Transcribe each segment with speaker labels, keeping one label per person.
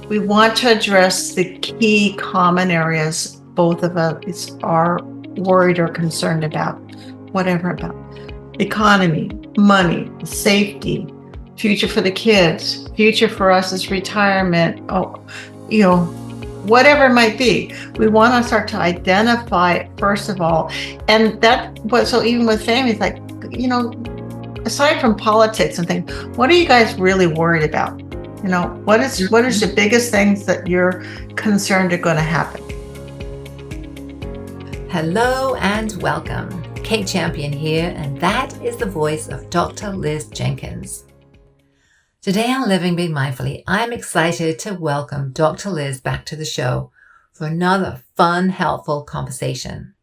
Speaker 1: we want to address the key common areas both of us are worried or concerned about, whatever about economy, money, safety, future for the kids, future for us as retirement, whatever it might be. We want to start to identify first of all, and so even with families, like, aside from politics and things, what are you guys really worried about? What is the biggest things that you're concerned are going to happen?
Speaker 2: Hello and welcome. Kate Champion here, and that is the voice of Dr. Liz Jenkins. Today on Living Big Mindfully, I'm excited to welcome Dr. Liz back to the show for another fun, helpful conversation.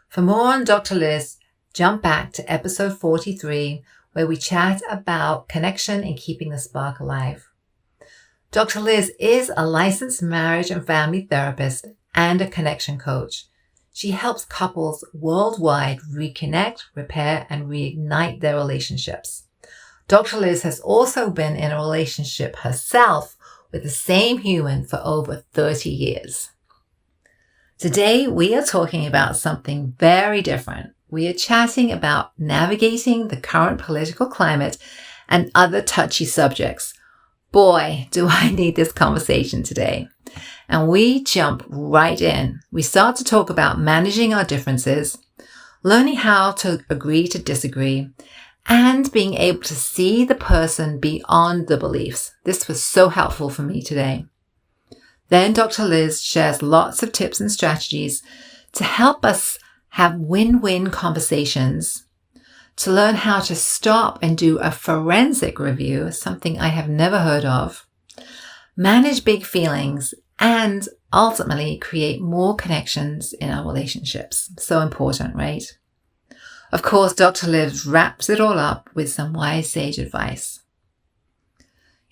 Speaker 2: For more on Dr. Liz, jump back to episode 43, where we chat about connection and keeping the spark alive. Dr. Liz is a licensed marriage and family therapist and a connection coach. She helps couples worldwide reconnect, repair, and reignite their relationships. Dr. Liz has also been in a relationship herself with the same human for over 30 years. Today, we are talking about something very different. We are chatting about navigating the current political climate and other touchy subjects. Boy, do I need this conversation today. And we jump right in. We start to talk about managing our differences, learning how to agree to disagree, and being able to see the person beyond the beliefs. This was so helpful for me today. Then Dr. Liz shares lots of tips and strategies to help us have win-win conversations, to learn how to stop and do a forensic review, something I have never heard of, manage big feelings, and ultimately create more connections in our relationships. So important, right? Of course, Dr. Liz wraps it all up with some wise sage advice.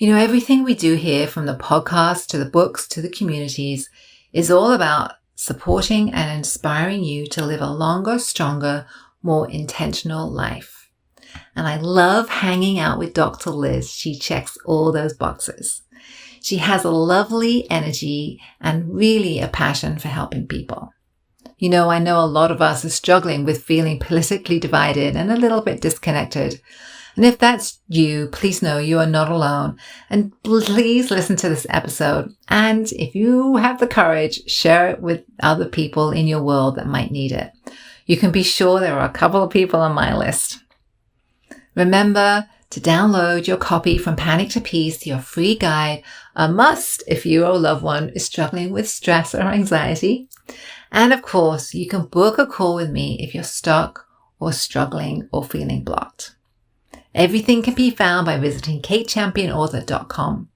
Speaker 2: Everything we do here, from the podcast to the books to the communities, is all about supporting and inspiring you to live a longer, stronger, more intentional life. And I love hanging out with Dr. Liz. She checks all those boxes. She has a lovely energy and really a passion for helping people. I know a lot of us are struggling with feeling politically divided and a little bit disconnected. And if that's you, please know you are not alone. And please listen to this episode. And if you have the courage, share it with other people in your world that might need it. You can be sure there are a couple of people on my list. Remember to download your copy from Panic to Peace, your free guide, a must if you or a loved one is struggling with stress or anxiety. And of course, you can book a call with me if you're stuck or struggling or feeling blocked. Everything can be found by visiting katechampionauthor.com.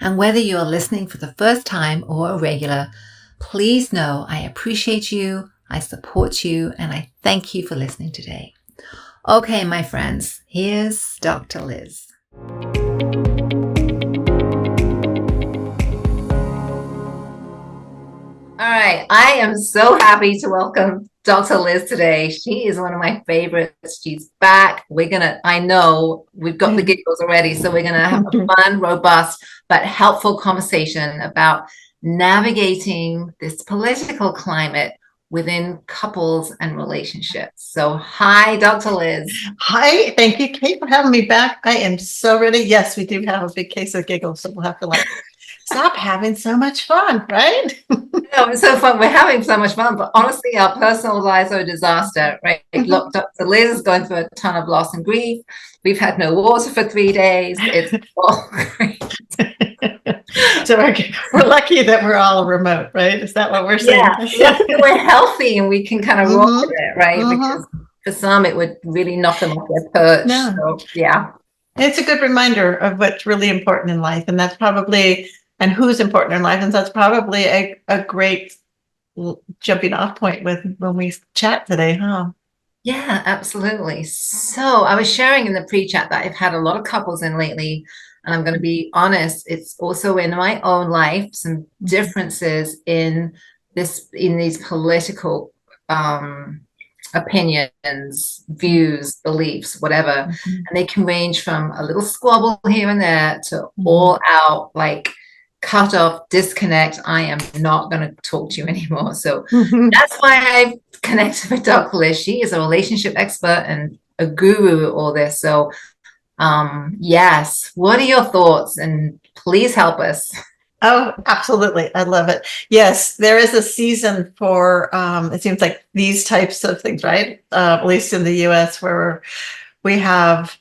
Speaker 2: And whether you're listening for the first time or a regular, please know I appreciate you, I support you, and I thank you for listening today. Okay, my friends, here's Dr. Liz. All right, I am so happy to welcome Dr. Liz today. She is one of my favorites. She's back. I know we've got the giggles already, so we're going to have a fun, robust, but helpful conversation about navigating this political climate within couples and relationships. So hi, Dr. Liz.
Speaker 1: Hi, thank you, Kate, for having me back. I am so ready. Yes, we do have a big case of giggles, so we'll have to stop having so much fun, right?
Speaker 2: No, it's so fun. We're having so much fun, but honestly, our personal lives are a disaster, right? Look, Dr. Liz is going through a ton of loss and grief. We've had no water for 3 days. It's all great.
Speaker 1: So we're lucky that we're all remote, right? Is that what we're saying?
Speaker 2: Yeah, we're healthy and we can kind of rock with it, right? Because for some, it would really knock them off their perch.
Speaker 1: No.
Speaker 2: So, yeah.
Speaker 1: It's a good reminder of what's really important in life, and who's important in life. And that's probably a great jumping off point when we chat today, huh?
Speaker 2: Yeah, absolutely. So I was sharing in the pre-chat that I've had a lot of couples in lately, and I'm going to be honest, it's also in my own life, some differences in these political opinions, views, beliefs, whatever. And they can range from a little squabble here and there to all out, like, cut off, disconnect. I am not going to talk to you anymore. So
Speaker 1: Mhm.
Speaker 2: that's why I connected with Dr. Liz. She is a relationship expert and a guru at all this. So, yes, what are your thoughts? And please help us.
Speaker 1: Oh, absolutely. I love it. Yes, there is a season for, it seems like these types of things, right? At least in the US, where we have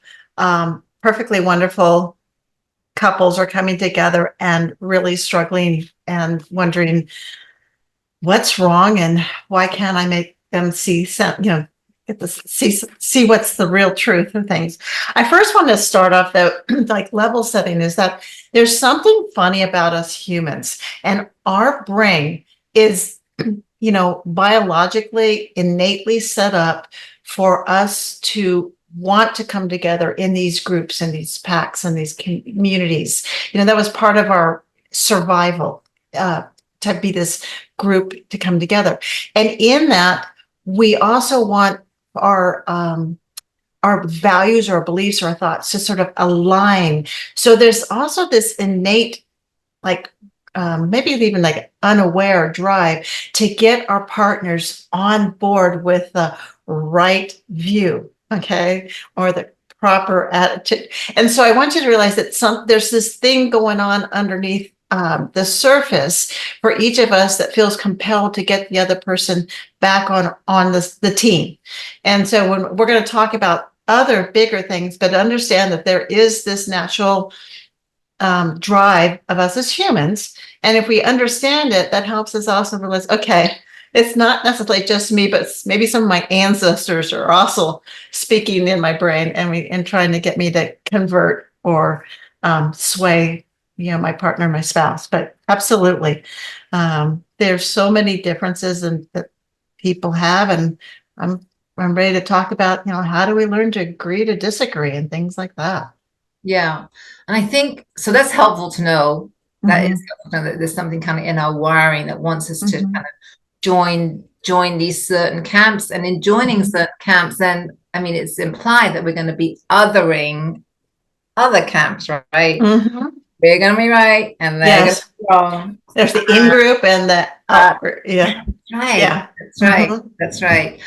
Speaker 1: perfectly wonderful couples are coming together and really struggling and wondering what's wrong and why can't I make them see some, get the see what's the real truth of things. I first want to start off though, like level setting is that there's something funny about us humans, and our brain is, biologically innately set up for us to want to come together in these groups and these packs and these communities. That was part of our survival, to be this group to come together. And in that, we also want our values, our beliefs, our thoughts to sort of align. So there's also this innate, like maybe even like unaware drive to get our partners on board with the right view, okay, or the proper attitude. And so I want you to realize that there's this thing going on underneath the surface for each of us that feels compelled to get the other person back on the team. And so when we're going to talk about other bigger things, but understand that there is this natural drive of us as humans. And if we understand it, that helps us also realize, okay, it's not necessarily just me, but maybe some of my ancestors are also speaking in my brain and trying to get me to convert or sway, my partner, my spouse. But absolutely, there's so many differences that people have, and I'm ready to talk about, how do we learn to agree to disagree and things like that.
Speaker 2: Yeah. And I think so that's helpful to know. That is
Speaker 1: Mm-hmm.
Speaker 2: helpful to know that there's something kind of in our wiring that wants us to kind
Speaker 1: Mm-hmm.
Speaker 2: of join these certain camps. And in joining
Speaker 1: Mm-hmm.
Speaker 2: certain camps, then I mean it's implied that we're going to be othering other camps, right?
Speaker 1: Mm-hmm.
Speaker 2: We're going to be right and they're going to
Speaker 1: Yes.
Speaker 2: be wrong.
Speaker 1: There's the in group and the
Speaker 2: Uh,
Speaker 1: out group. Yeah.
Speaker 2: that's right.
Speaker 1: Yeah.
Speaker 2: That's right.
Speaker 1: Mm-hmm.
Speaker 2: That's right.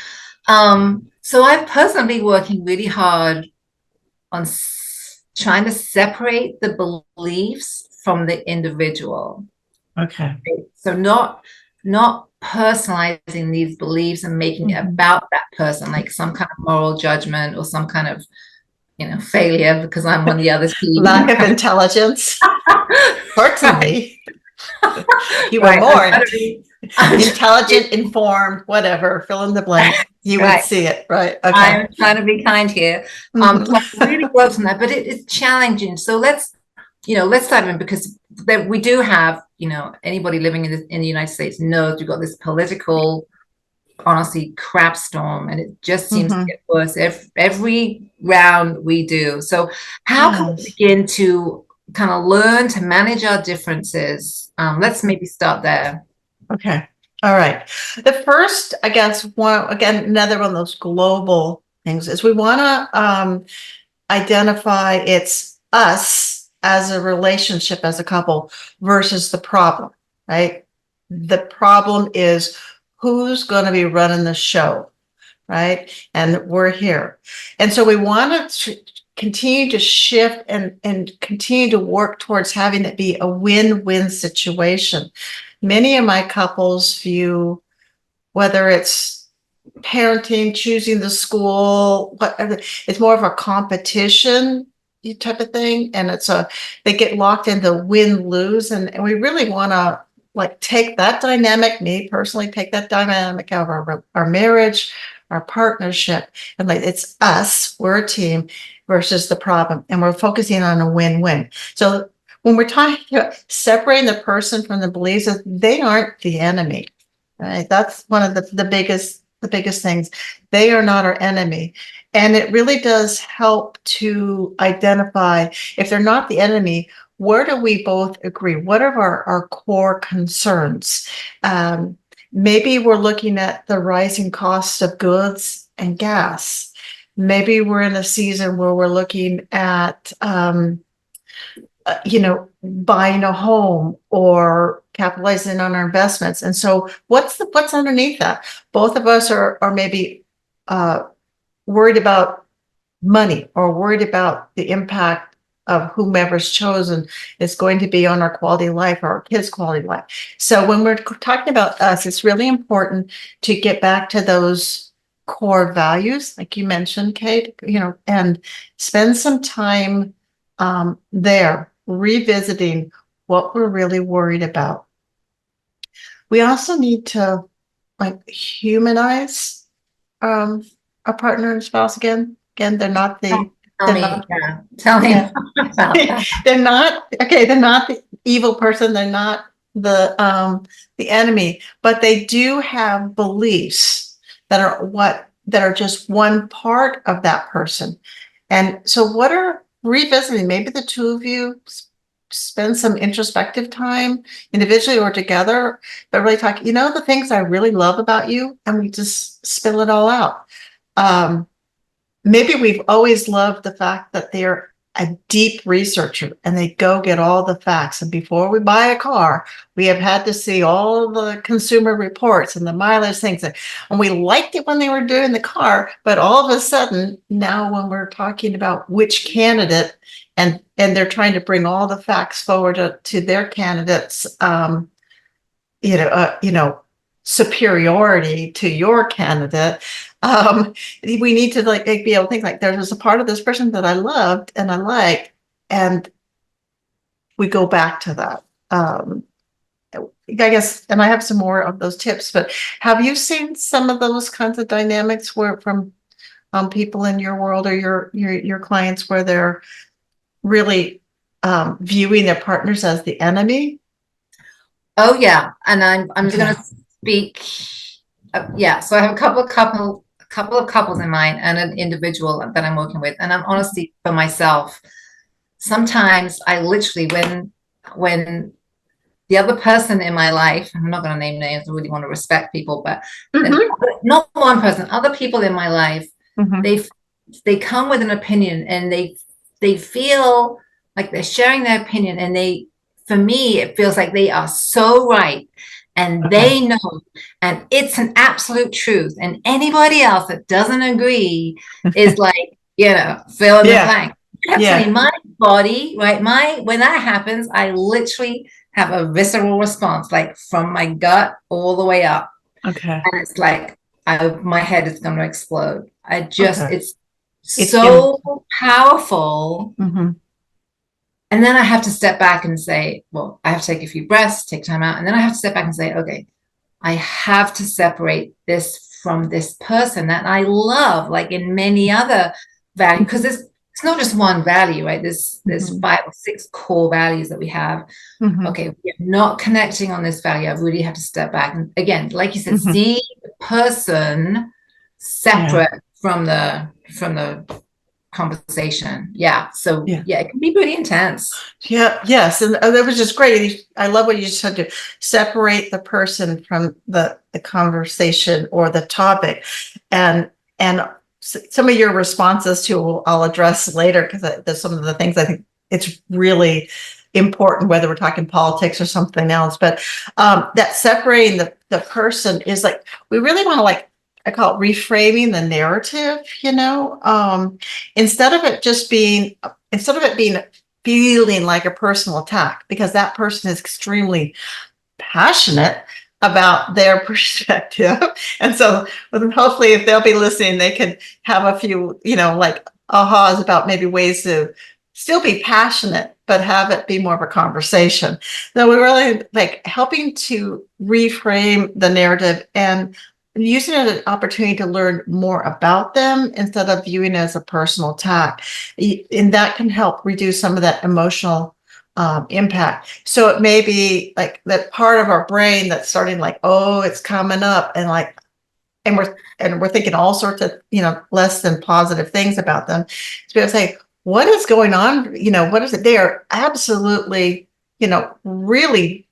Speaker 2: So I've personally been working really hard on trying to separate the beliefs from the individual.
Speaker 1: Okay.
Speaker 2: So not personalizing these beliefs and making it
Speaker 1: Mm-hmm.
Speaker 2: about that person, like some kind of moral judgment or some kind of failure because I'm on the other team.
Speaker 1: Lack of intelligence.
Speaker 2: Right,
Speaker 1: Certainly. You were
Speaker 2: right.
Speaker 1: more
Speaker 2: I'm trying to
Speaker 1: intelligent,
Speaker 2: be,
Speaker 1: informed, whatever, fill in the blank. You would
Speaker 2: right.
Speaker 1: see it, right? Okay.
Speaker 2: I'm trying to be kind here. So I
Speaker 1: Mm-hmm.
Speaker 2: really worked on that, but it's challenging. So let's dive in because we do have, anybody living in the United States knows we've got this political, honestly, crap storm, and it just seems to
Speaker 1: Mm-hmm.
Speaker 2: get worse every round we do. So how can we
Speaker 1: Yes.
Speaker 2: begin to kind of learn to manage our differences? Let's maybe start there.
Speaker 1: Okay. All right. The first, I guess, another one of those global things is we want to identify it's us as a relationship, as a couple, versus the problem, right? The problem is who's going to be running the show, right? And we're here. And so we want to continue to shift and continue to work towards having it be a win-win situation. Many of my couples view whether it's parenting, choosing the school, whatever, it's more of a competition type of thing. And they get locked into win-lose. And we really want to like take that dynamic, me personally, take that dynamic out of our marriage, our partnership, and like it's us, we're a team versus the problem. And we're focusing on a win-win. So when we're talking about separating the person from the beliefs, they aren't the enemy. Right. That's one of the biggest things. They are not our enemy. And it really does help to identify if they're not the enemy, where do we both agree? What are our core concerns? Maybe we're looking at the rising costs of goods and gas. Maybe we're in a season where we're looking at buying a home or capitalizing on our investments. And so what's underneath that? Both of us are maybe worried about money or worried about the impact of whomever's chosen is going to be on our quality of life or our kids' quality of life. So when we're talking about us, it's really important to get back to those core values, like you mentioned, Kate, and spend some time there revisiting what we're really worried about. We also need to humanize a partner and spouse again. Again, they're not the
Speaker 2: Tell
Speaker 1: they're
Speaker 2: me,
Speaker 1: not
Speaker 2: yeah, tell me
Speaker 1: yeah.
Speaker 2: about that.
Speaker 1: They're not the evil person, they're not the enemy, but they do have beliefs that are just one part of that person. And so what are revisiting, maybe the two of you spend some introspective time individually or together, but really talk, the things I really love about you, and we just spill it all out. Maybe we've always loved the fact that they're a deep researcher and they go get all the facts. And before we buy a car, we have had to see all the consumer reports and the mileage things. And we liked it when they were doing the car, but all of a sudden now when we're talking about which candidate and they're trying to bring all the facts forward to their candidates, superiority to your candidate, we need to be able to think there was a part of this person that I loved and I liked, and we go back to that. I guess, and I have some more of those tips, but have you seen some of those kinds of dynamics where from people in your world or your clients where they're really viewing their partners as the enemy?
Speaker 2: Oh yeah, and I'm going to speak. Yeah, so I have a couple of couples in mind and an individual that I'm working with, and I'm honestly for myself. Sometimes I literally when the other person in my life, I'm not going to name names, I really want to respect people, but not one person, other people in my life, they come with an opinion and they feel like they're sharing their opinion, and for me, it feels like they are so right and they know, and it's an absolute truth. And anybody else that doesn't agree is like, fill in the blank. Actually, my body, right? When that happens, I literally have a visceral response, like from my gut all the way up.
Speaker 1: Okay.
Speaker 2: And it's like, my head is going to explode. It's so powerful. And then I have to step back and say, well, I have to take a few breaths, take time out. And then I have to step back and say, okay, I have to separate this from this person that I love, like in many other values, because it's not just one value, right? There's 5 or 6 core values that we have. Okay, we're not connecting on this value. I really have to step back. And again, like you said, see the person separate from the conversation. So it can be pretty intense.
Speaker 1: Yes, and that was just great. I love what you just said, to separate the person from the conversation or the topic, and some of your responses to I'll address later, because there's some of the things I think it's really important, whether we're talking politics or something else. But that separating the person is like, we really want to I call it reframing the narrative, instead of it being feeling like a personal attack, because that person is extremely passionate about their perspective. And so hopefully if they'll be listening, they can have a few, ahas about maybe ways to still be passionate, but have it be more of a conversation. So we really helping to reframe the narrative and using it as an opportunity to learn more about them instead of viewing it as a personal attack. And that can help reduce some of that emotional impact. So it may be that part of our brain that's starting oh, it's coming up, and we're thinking all sorts of, less than positive things about them. So we have to say, what is going on? What is it? They are absolutely, really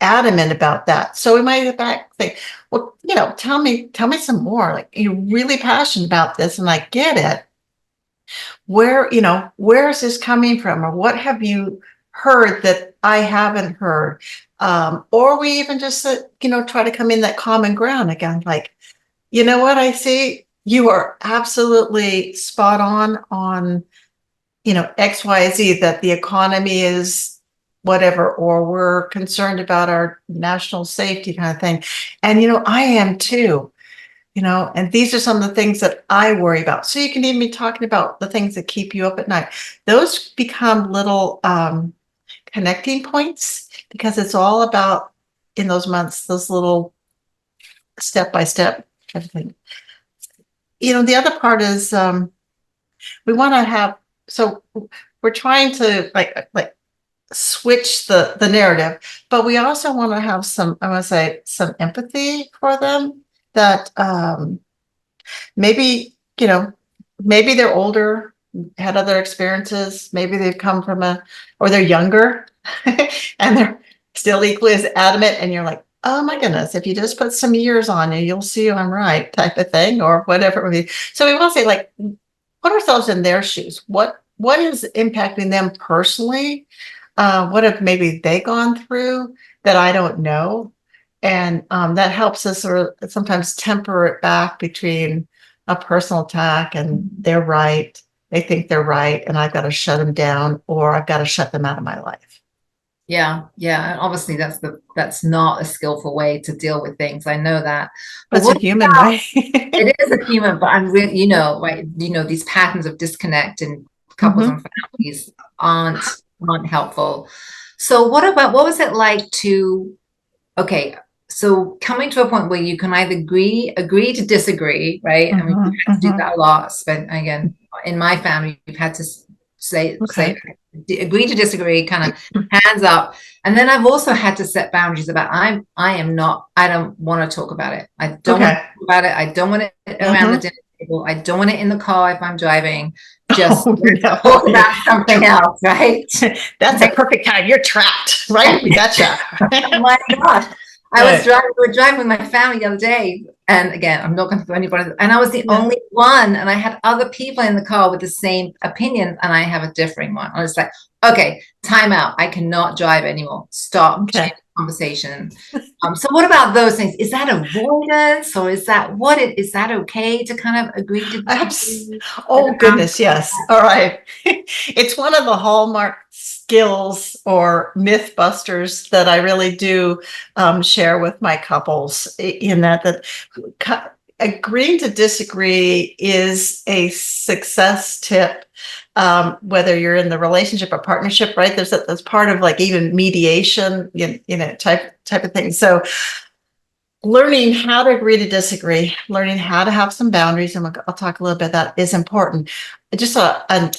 Speaker 1: adamant about that. So we might get back and say, well, tell me some more. You're really passionate about this, and I get it. Where is this coming from? Or what have you heard that I haven't heard. Or we even just, try to come in that common ground again. Like, you know what I see? You are absolutely spot on, X, Y, Z, that the economy is whatever, or we're concerned about our national safety kind of thing. And, I am too. And these are some of the things that I worry about. So you can even be talking about the things that keep you up at night. Those become little connecting points, because it's all about, in those months, those little step by step kind of thing. The other part is we want to have, so we're trying to like switch the narrative, but we also want to have some, I want to say, some empathy for them, that maybe, maybe they're older, had other experiences, maybe they've come from or they're younger and they're still equally as adamant, and you're like, oh my goodness, if you just put some years on you, you'll see I'm right, type of thing, or whatever it would be. So we want to say, like, put ourselves in their shoes. What is impacting them personally? What have maybe they gone through that I don't know? And that helps us sort of sometimes temper it back between a personal attack and they're right. They think they're right, and I've got to shut them down, or I've got to shut them out of my life.
Speaker 2: Yeah, and obviously that's not a skillful way to deal with things. I know that, but
Speaker 1: That's a human way.
Speaker 2: it is a human. But I'm really, right? These patterns of disconnect in couples and families aren't helpful. So what was it like to? Okay, so coming to a point where you can either agree to disagree, right? I mean, we've had to do that a lot. Again, in my family, we've had to say agree to disagree, kind of hands up. And then I've also had to set boundaries about I don't want to talk about it. I don't want to talk about it. I don't want it around the dinner table. I don't want it in the car if I'm driving. Just talk about something else, right?
Speaker 1: That's a perfect time. You're trapped, right? We gotcha.
Speaker 2: Oh my God. We were driving with my family the other day, and again, I'm not going to throw anybody, and I was the only one, and I had other people in the car with the same opinion, and I have a differing one. I was like, okay, time out. I cannot drive anymore. Stop. Change the conversation. So what about those things? Is that avoidance, or is that is that okay to kind of agree to?
Speaker 1: Oh goodness, yes. All right. It's one of the hallmark skills or myth busters that I really do share with my couples, in that agreeing to disagree is a success tip, whether you're in the relationship or partnership, right? That's part of, like, even mediation, type of thing. So learning how to agree to disagree, learning how to have some boundaries, and I'll talk a little bit, that is important. Just an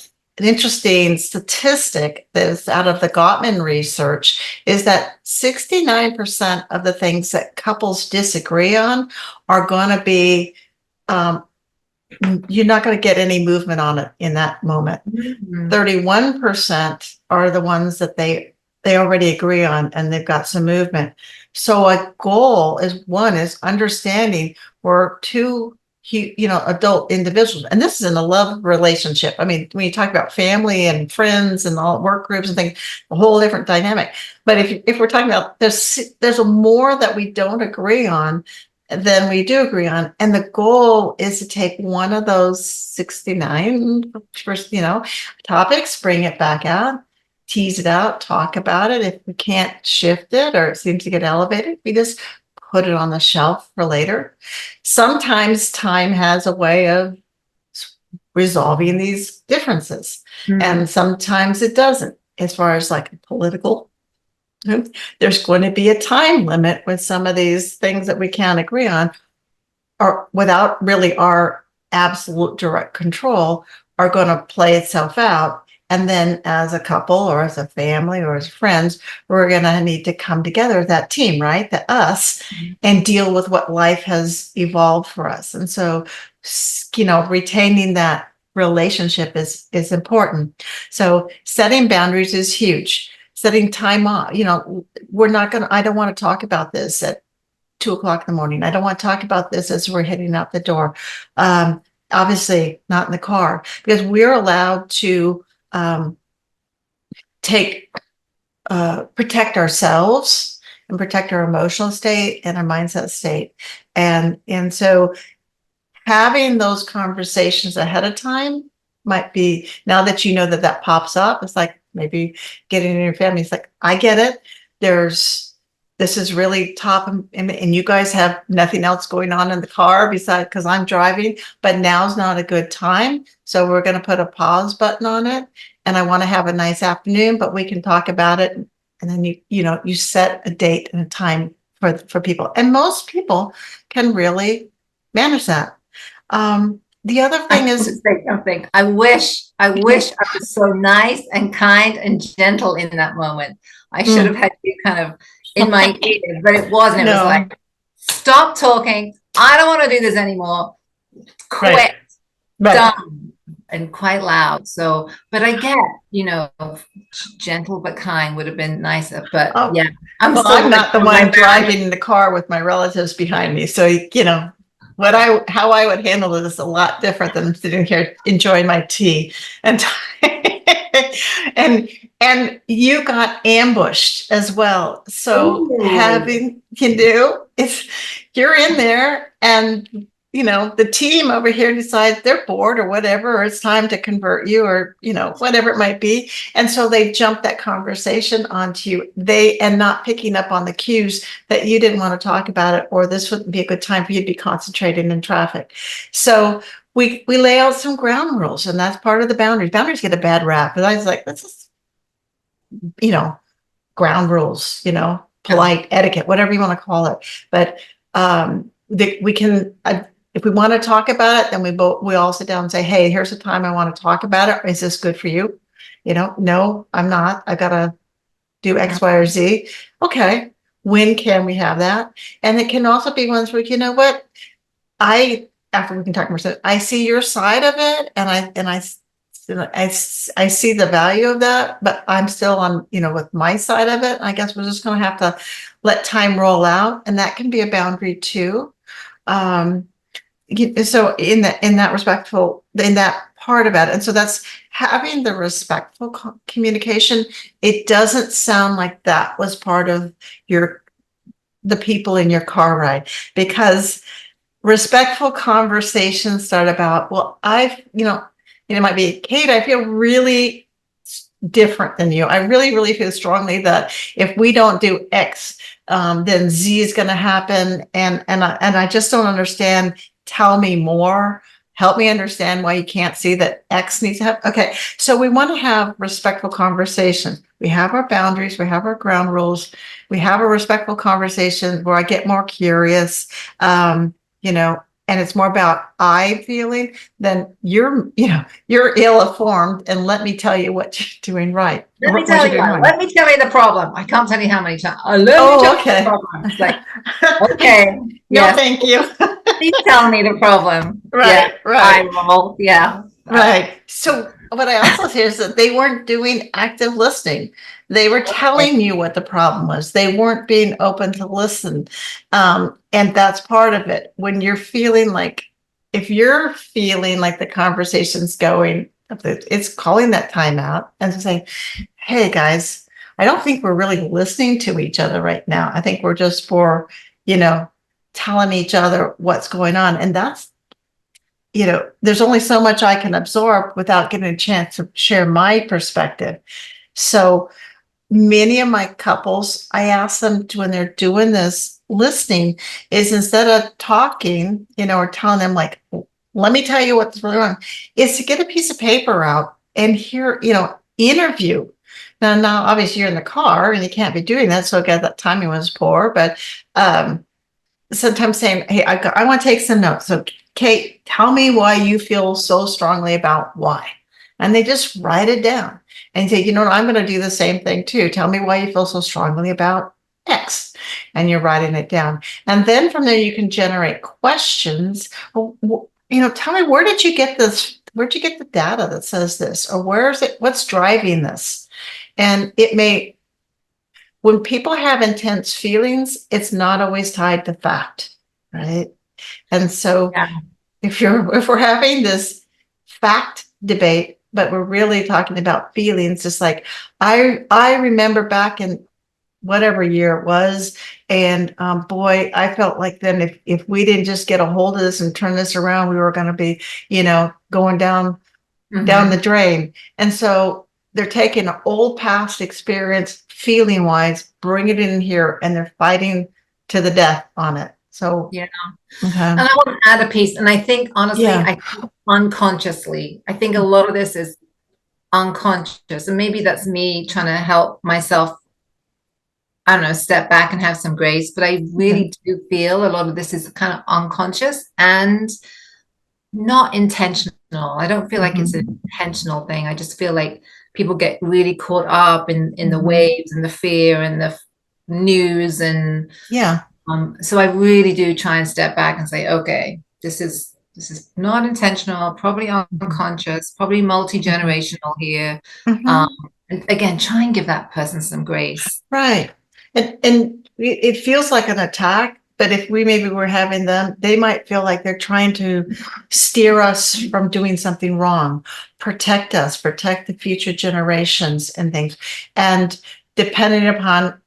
Speaker 1: interesting statistic that is out of the Gottman research is that 69% of the things that couples disagree on are going to be, you're not going to get any movement on it in that moment. 31% are the ones that they already agree on, and they've got some movement. So a goal is understanding we're two, adult individuals, and this is in a love relationship. I mean, when you talk about family and friends and all work groups and things, a whole different dynamic. But if we're talking about there's a more that we don't agree on than we do agree on, and the goal is to take one of those 69 topics, bring it back out, tease it out, talk about it. If we can't shift it, or it seems to get elevated, we just put it on the shelf for later. Sometimes time has a way of resolving these differences, and sometimes it doesn't. As far as like political, there's going to be a time limit with some of these things that we can't agree on, or without really our absolute direct control, are going to play itself out. And then as a couple, or as a family, or as friends, we're going to need to come together, that team, right? That us, and deal with what life has evolved for us. And so, retaining that relationship is important. So setting boundaries is huge. Setting time off, I don't want to talk about this at 2:00 in the morning. I don't want to talk about this as we're heading out the door. Obviously not in the car, because we're allowed to take protect ourselves and protect our emotional state and our mindset state. And so having those conversations ahead of time might be, now that you know that that pops up, it's like maybe getting in your family. It's like, I get it. This is really top, and you guys have nothing else going on in the car besides because I'm driving, but now's not a good time. So we're going to put a pause button on it. And I want to have a nice afternoon, but we can talk about it. And then you set a date and a time for people. And most people can really manage that. The other thing is,
Speaker 3: say something. I wish I was so nice and kind and gentle in that moment. I should have had you kind of in my ear, but it wasn't. It was like, stop talking. I don't want to do this anymore. Quit. Right. Done. And quite loud. So, but I get, gentle but kind would have been nicer. But yeah,
Speaker 1: I'm not the one driving in the car with my relatives behind me. So, how I would handle it is a lot different than sitting here enjoying my tea and and you got ambushed as well. So if you're in there and the team over here decides they're bored or whatever, or it's time to convert you or, whatever it might be. And so they jump that conversation onto you, and not picking up on the cues that you didn't want to talk about it, or this wouldn't be a good time for you to be concentrating in traffic. So we lay out some ground rules, and that's part of the boundaries. Boundaries get a bad rap. And I was like, let's just, ground rules, polite etiquette, whatever you want to call it. But we can, if we want to talk about it, then we all sit down and say, hey, here's the time I want to talk about it. Is this good for you? No, I'm not. I got to do X, Y, or Z. Okay. When can we have that? And it can also be ones where, what? After we can talk more, I see your side of it, and I see the value of that, but I'm still on, with my side of it. I guess we're just going to have to let time roll out, and that can be a boundary too. So in that part about it, and so that's having the respectful communication. It doesn't sound like that was part of the people in your car ride, because respectful conversations start about, well, it might be, Kate, I feel really different than you. I really, really feel strongly that if we don't do X, then Z is going to happen. And I just don't understand. Tell me more. Help me understand why you can't see that X needs to happen. Okay. So we want to have respectful conversations. We have our boundaries. We have our ground rules. We have a respectful conversation where I get more curious, and it's more about I feeling than you're ill-informed, and let me tell you what you're doing right.
Speaker 3: Let me tell you the problem. I can't tell you how many times. Let me tell you the problem. It's like, okay.
Speaker 1: No, thank you.
Speaker 3: Please tell me the problem.
Speaker 1: Right,
Speaker 3: yeah,
Speaker 1: right.
Speaker 3: I will. Yeah.
Speaker 1: Right. So what I also hear is that they weren't doing active listening. They were telling you what the problem was. They weren't being open to listen. And that's part of it. When you're feeling like, if you're feeling like the conversation's going, it's calling that time out and saying, hey guys, I don't think we're really listening to each other right now. I think we're just telling each other what's going on. And that's, there's only so much I can absorb without getting a chance to share my perspective. So many of my couples, I ask them to, when they're doing this listening, is instead of talking, or telling them like, let me tell you what's really wrong, is to get a piece of paper out and hear, interview. Now, obviously you're in the car and you can't be doing that. So again, that timing was poor, but sometimes saying, hey, I want to take some notes. So Kate, tell me why you feel so strongly about why. And they just write it down and say, I'm going to do the same thing too. Tell me why you feel so strongly about X. And you're writing it down. And then from there, you can generate questions. Well, tell me, where did you get this? Where'd you get the data that says this? Or where is it? What's driving this? And when people have intense feelings, it's not always tied to fact, right? And so if we're having this fact debate but we're really talking about feelings. Just like I remember back in whatever year it was, and boy, I felt like then if we didn't just get a hold of this and turn this around, we were going to be, going down the drain. And so they're taking an old past experience, feeling wise, bring it in here, and they're fighting to the death on it. So
Speaker 3: Yeah.
Speaker 1: okay.
Speaker 3: And I want to add a piece. And I think, honestly,
Speaker 1: Yeah.
Speaker 3: I think unconsciously, I think a lot of this is unconscious. And maybe that's me trying to help myself, I don't know, step back and have some grace. But I really do feel a lot of this is kind of unconscious and not intentional. I don't feel like it's an intentional thing. I just feel like people get really caught up in the waves and the fear and the news. And
Speaker 1: Yeah.
Speaker 3: so I really do try and step back and say, okay, this is not intentional, probably unconscious, probably multi-generational here. And again, try and give that person some grace.
Speaker 1: Right. And it feels like an attack, but if we maybe were having them, they might feel like they're trying to steer us from doing something wrong, protect us, protect the future generations and things. And depending upon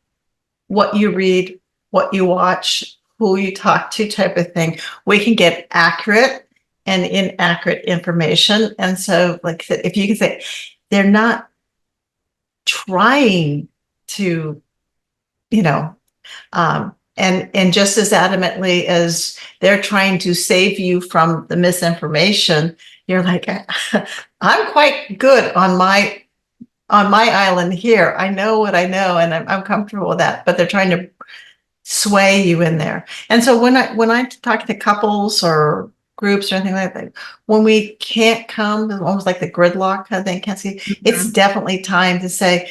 Speaker 1: what you read, what you watch, who you talk to type of thing, we can get accurate and inaccurate information. And so, like I said, if you can say they're not trying to, and just as adamantly as they're trying to save you from the misinformation, you're like, I'm quite good on my island here. I know what I know, and I'm comfortable with that. But they're trying to sway you in there. And so when I talk to couples or groups or anything like that, when we can't come, almost like the gridlock kind of thing, can't see, it's definitely time to say,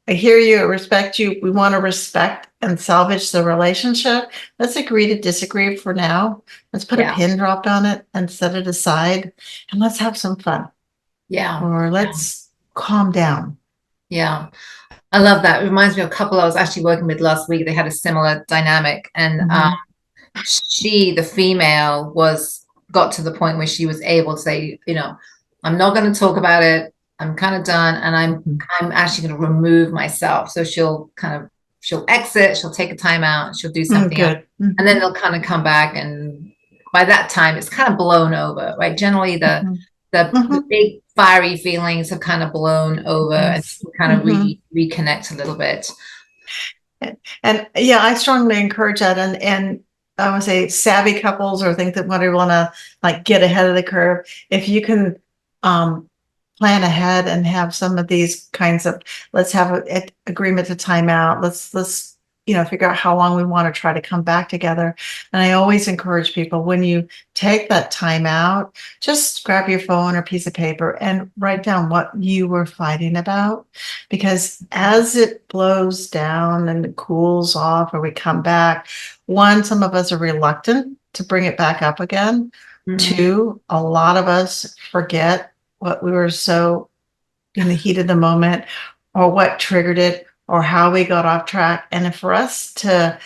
Speaker 1: I hear you, I respect you. We want to respect and salvage the relationship. Let's agree to disagree for now. Let's put a pin drop on it and set it aside, and let's have some fun.
Speaker 3: Yeah.
Speaker 1: Or let's calm down.
Speaker 3: Yeah. I love that. It reminds me of a couple I was actually working with last week. They had a similar dynamic, and she, the female, got to the point where she was able to say, I'm not going to talk about it. I'm kind of done, and I'm actually going to remove myself. So she'll exit, she'll take a time out, she'll do something else, and then they'll kind of come back, and by that time it's kind of blown over, right? Generally the big fiery feelings have kind of blown over, and kind of reconnect a little bit.
Speaker 1: And yeah, I strongly encourage that. And I would say savvy couples or think that want to like get ahead of the curve. If you can plan ahead and have some of these kinds of, let's have an agreement to time out. Let's figure out how long we want to try to come back together. And I always encourage people, when you take that time out, just grab your phone or piece of paper and write down what you were fighting about. Because as it blows down and it cools off, or we come back, one, some of us are reluctant to bring it back up again. Two, a lot of us forget what we were so in the heat of the moment, or what triggered it, or how we got off track. And for us to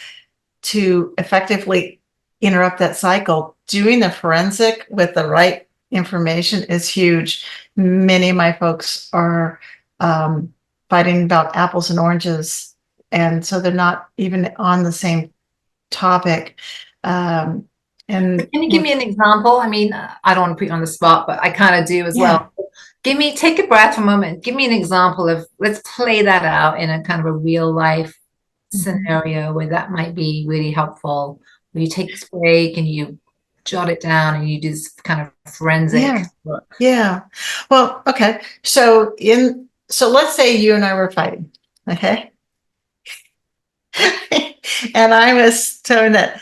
Speaker 1: effectively interrupt that cycle, doing the forensic with the right information is huge. Many of my folks are fighting about apples and oranges, and so they're not even on the same topic. And
Speaker 3: can you give me an example? I mean, I don't want to put you on the spot, but I kind of do as well. Take a breath for a moment. Give me an example of, let's play that out in a kind of a real life scenario where that might be really helpful. Where you take this break and you jot it down and you do this kind of forensic work.
Speaker 1: Yeah. Well, okay. So let's say you and I were fighting, okay? And I was telling that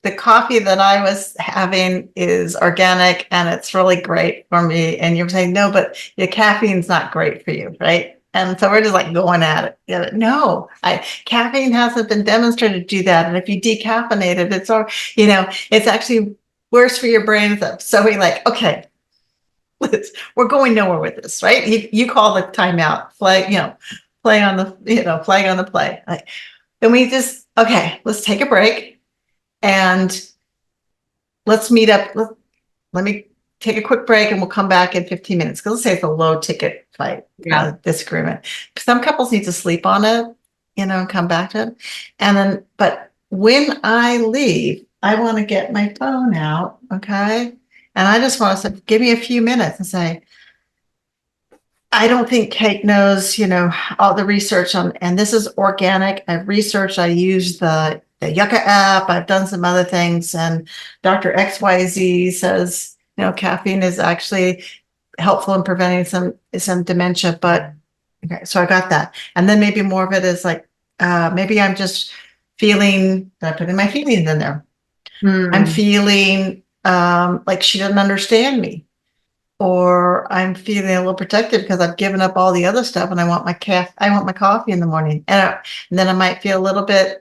Speaker 1: the coffee that I was having is organic and it's really great for me. And you're saying, no, but your caffeine's not great for you, right? And so we're just like going at it. No, caffeine hasn't been demonstrated to do that. And if you decaffeinate it, it's actually worse for your brain. So we're like, okay, we're going nowhere with this, right? You call the timeout, flag on the play. And we just, okay, let's take a break. And let's meet up. Let me take a quick break and we'll come back in 15 minutes. Because let's say it's a low ticket fight, disagreement. Some couples need to sleep on it, and come back to it. And then, but when I leave, I want to get my phone out, okay? And I just want to say, give me a few minutes and say, I don't think Kate knows, all the research on, and this is organic. I've researched, I used the Yucca app. I've done some other things, and Dr. XYZ says, caffeine is actually helpful in preventing some dementia. But okay, so I got that. And then maybe more of it is like, maybe I'm just feeling, I put in my feelings in there. I'm feeling like she doesn't understand me. Or I'm feeling a little protected because I've given up all the other stuff and I want my coffee in the morning. And then I might feel a little bit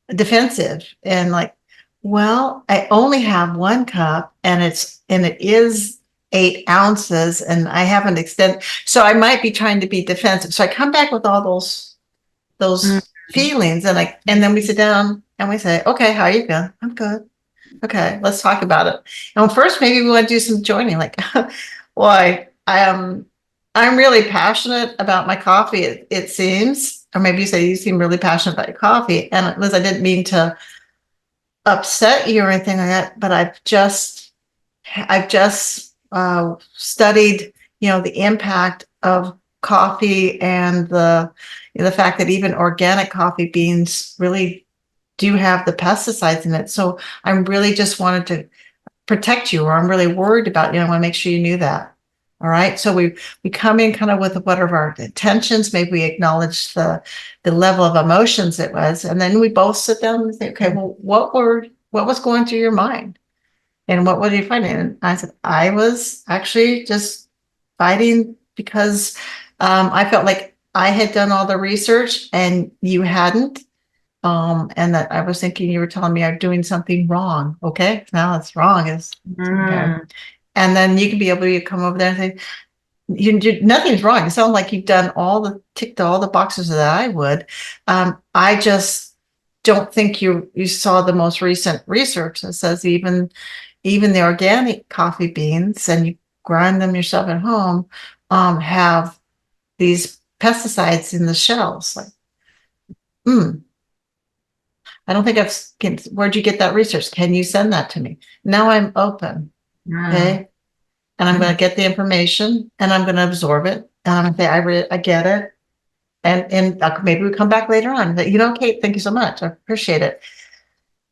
Speaker 1: defensive and like, well, I only have 1 cup and it is 8 ounces and I haven't extended. So I might be trying to be defensive. So I come back with all those feelings and then we sit down and we say, okay, how are you feeling? I'm good. Okay, let's talk about it. And first, maybe we want to do some joining. Like, well, I'm really passionate about my coffee. It seems, or maybe you say you seem really passionate about your coffee. And Liz, I didn't mean to upset you or anything like that, but I've just studied, the impact of coffee and the fact that even organic coffee beans really do have the pesticides in it. So I really just wanted to protect you, or I'm really worried about you. I want to make sure you knew that. All right. So we come in kind of with what are our intentions. Maybe we acknowledge the level of emotions it was. And then we both sit down and say, okay, well, what was going through your mind? And what were you finding? And I said, I was actually just fighting because I felt like I had done all the research and you hadn't. And that I was thinking you were telling me I'm doing something wrong. Okay, now it's wrong. Okay. And then you can be able to come over there and say, nothing's wrong. It sounds like you've done ticked all the boxes that I would. I just don't think you saw the most recent research that says even the organic coffee beans, and you grind them yourself at home, have these pesticides in the shells. Like, I don't think where'd you get that research? Can you send that to me? Now I'm open. Okay. And I'm going to get the information and I'm going to absorb it. And I'm going to say, I get it. And maybe we come back later on. Kate, thank you so much. I appreciate it.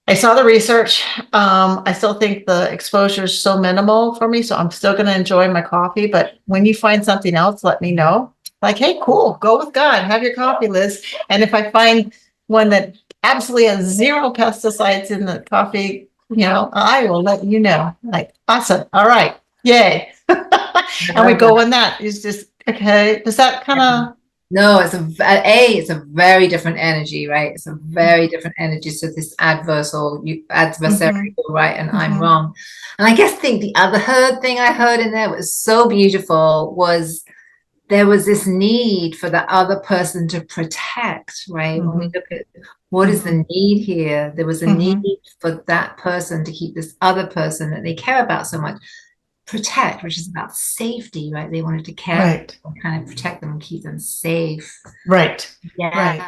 Speaker 1: I saw the research. I still think the exposure is so minimal for me. So I'm still going to enjoy my coffee. But when you find something else, let me know. Like, hey, cool. Go with God. Have your coffee, Liz. And if I find one that absolutely has 0 pesticides in the coffee, I will let you know. Like, awesome. All right. Yay. And we go on that. It's just, okay. Does that kind of...
Speaker 3: No, it's a very different energy, right? It's a very different energy. So this adversarial, right? And I'm wrong. And I guess the other thing I heard in there was so beautiful was there was this need for the other person to protect, right? When we look at what is the need here, there was a need for that person to keep this other person that they care about so much protect, which is about safety, right? They wanted to care and kind of protect them and keep them safe.
Speaker 1: Right.
Speaker 3: Yeah.
Speaker 1: Right.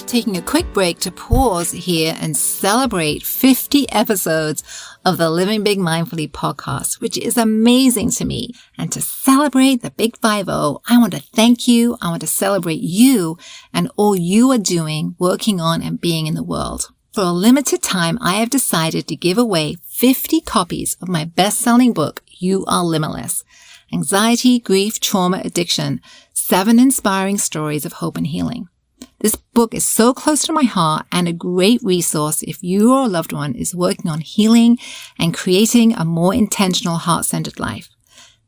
Speaker 2: Taking a quick break to pause here and celebrate 50 episodes of the Living Big Mindfully podcast, which is amazing to me. And to celebrate the Big 50, I want to thank you. I want to celebrate you and all you are doing, working on, and being in the world. For a limited time, I have decided to give away 50 copies of my best-selling book, You Are Limitless: Anxiety, Grief, Trauma, Addiction, 7 Inspiring Stories of Hope and Healing. This book is so close to my heart and a great resource if you or a loved one is working on healing and creating a more intentional, heart-centered life.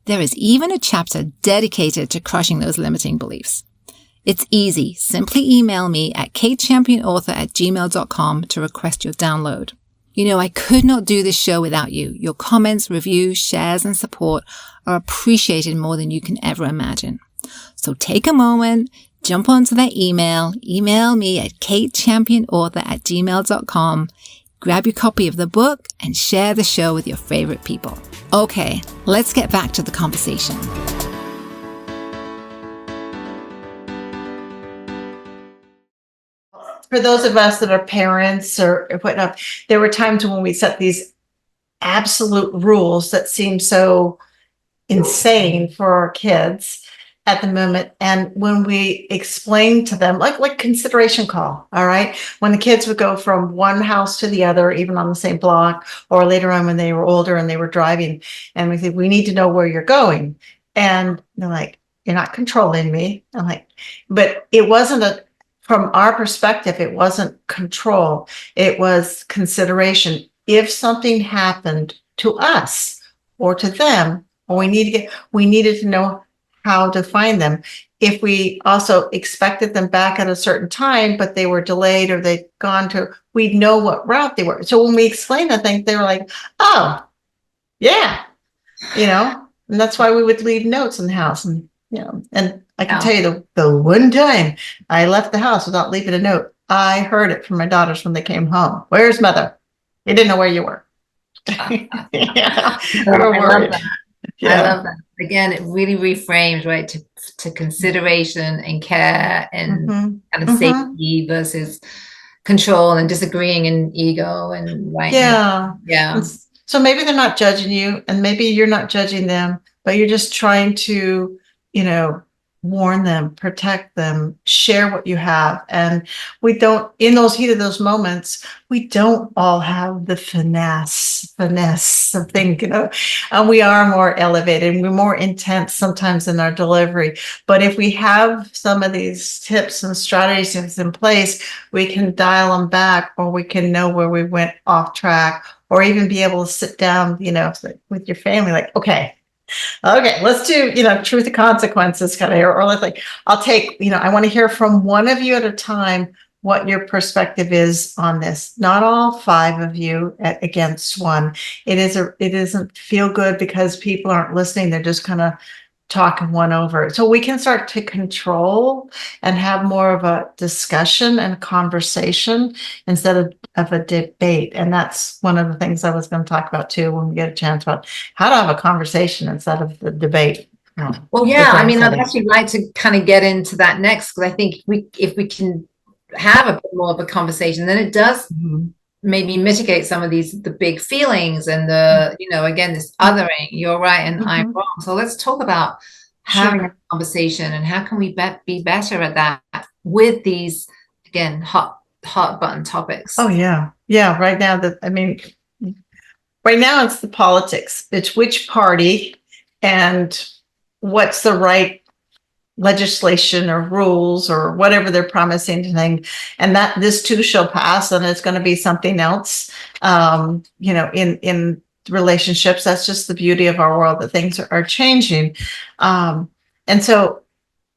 Speaker 2: There is even a chapter dedicated to crushing those limiting beliefs. It's easy. Simply email me at katechampionauthor@gmail.com to request your download. I could not do this show without you. Your comments, reviews, shares, and support are appreciated more than you can ever imagine. So take a moment, jump onto that email me at katechampionauthor@gmail.com,
Speaker 4: grab your copy of the book, and share the show with your favorite people. Okay, let's get back to the conversation.
Speaker 1: For those of us that are parents or whatnot, there were times when we set these absolute rules that seem so insane for our kids at the moment. And when we explain to them, like consideration call, all right, when the kids would go from one house to the other, even on the same block, or later on when they were older and they were driving, and we think, we need to know where you're going. And they're like, you're not controlling me. I'm like, but it wasn't from our perspective, it wasn't control. It was consideration. If something happened to us or to them, or we needed to know how to find them. If we also expected them back at a certain time, but they were delayed or they'd gone to, we'd know what route they were. So when we explained that thing, they were like, oh, yeah, and that's why we would leave notes in the house. And, and I can tell you the one time I left the house without leaving a note, I heard it from my daughters when they came home. Where's mother? They didn't know where you were.
Speaker 3: Yeah. I love that. Yeah. I love that. Again, it really reframes, right, to consideration and care and kind of safety versus control and disagreeing and ego and right.
Speaker 1: Yeah. So maybe they're not judging you, and maybe you're not judging them, but you're just trying to, warn them, protect them, share what you have. And we don't, in those heat of those moments, we don't all have the finesse of things, and we are more elevated and we're more intense sometimes in our delivery. But if we have some of these tips and strategies in place, we can dial them back, or we can know where we went off track, or even be able to sit down, with your family, like, okay, let's do, truth and consequences kind of, or let's I'll take, I want to hear from one of you at a time what your perspective is on this. Not all 5 of you against one. It isn't feel good because people aren't listening. They're just kind of talking one over. So we can start to control and have more of a discussion and conversation instead of a debate. And that's one of the things I was going to talk about too when we get a chance, about how to have a conversation instead of the debate.
Speaker 3: Well, yeah, I mean, I'd actually like to kind of get into that next, because I think if we can have a bit more of a conversation, then it does maybe mitigate some of the big feelings and again, this othering, you're right and I'm wrong. So let's talk about having a conversation and how can we be better at that with these, again, hot button topics.
Speaker 1: Oh yeah. Right now right now it's the politics. It's which party and what's the right legislation or rules or whatever they're promising to think, and that this too shall pass, and it's going to be something else. In relationships, that's just the beauty of our world, that things are changing, and so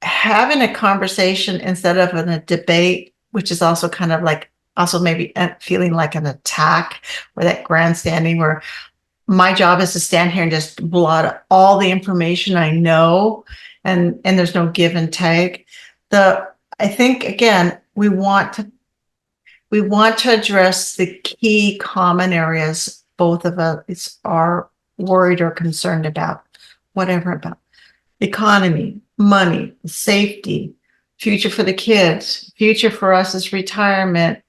Speaker 1: having a conversation instead of a debate, which is also kind of like also maybe feeling like an attack or that grandstanding, where my job is to stand here and just blot all the information I know, and there's no give and take. I think again, we want to address the key common areas both of us are worried or concerned about, whatever about economy, money, safety, future for the kids, future for us as retirement,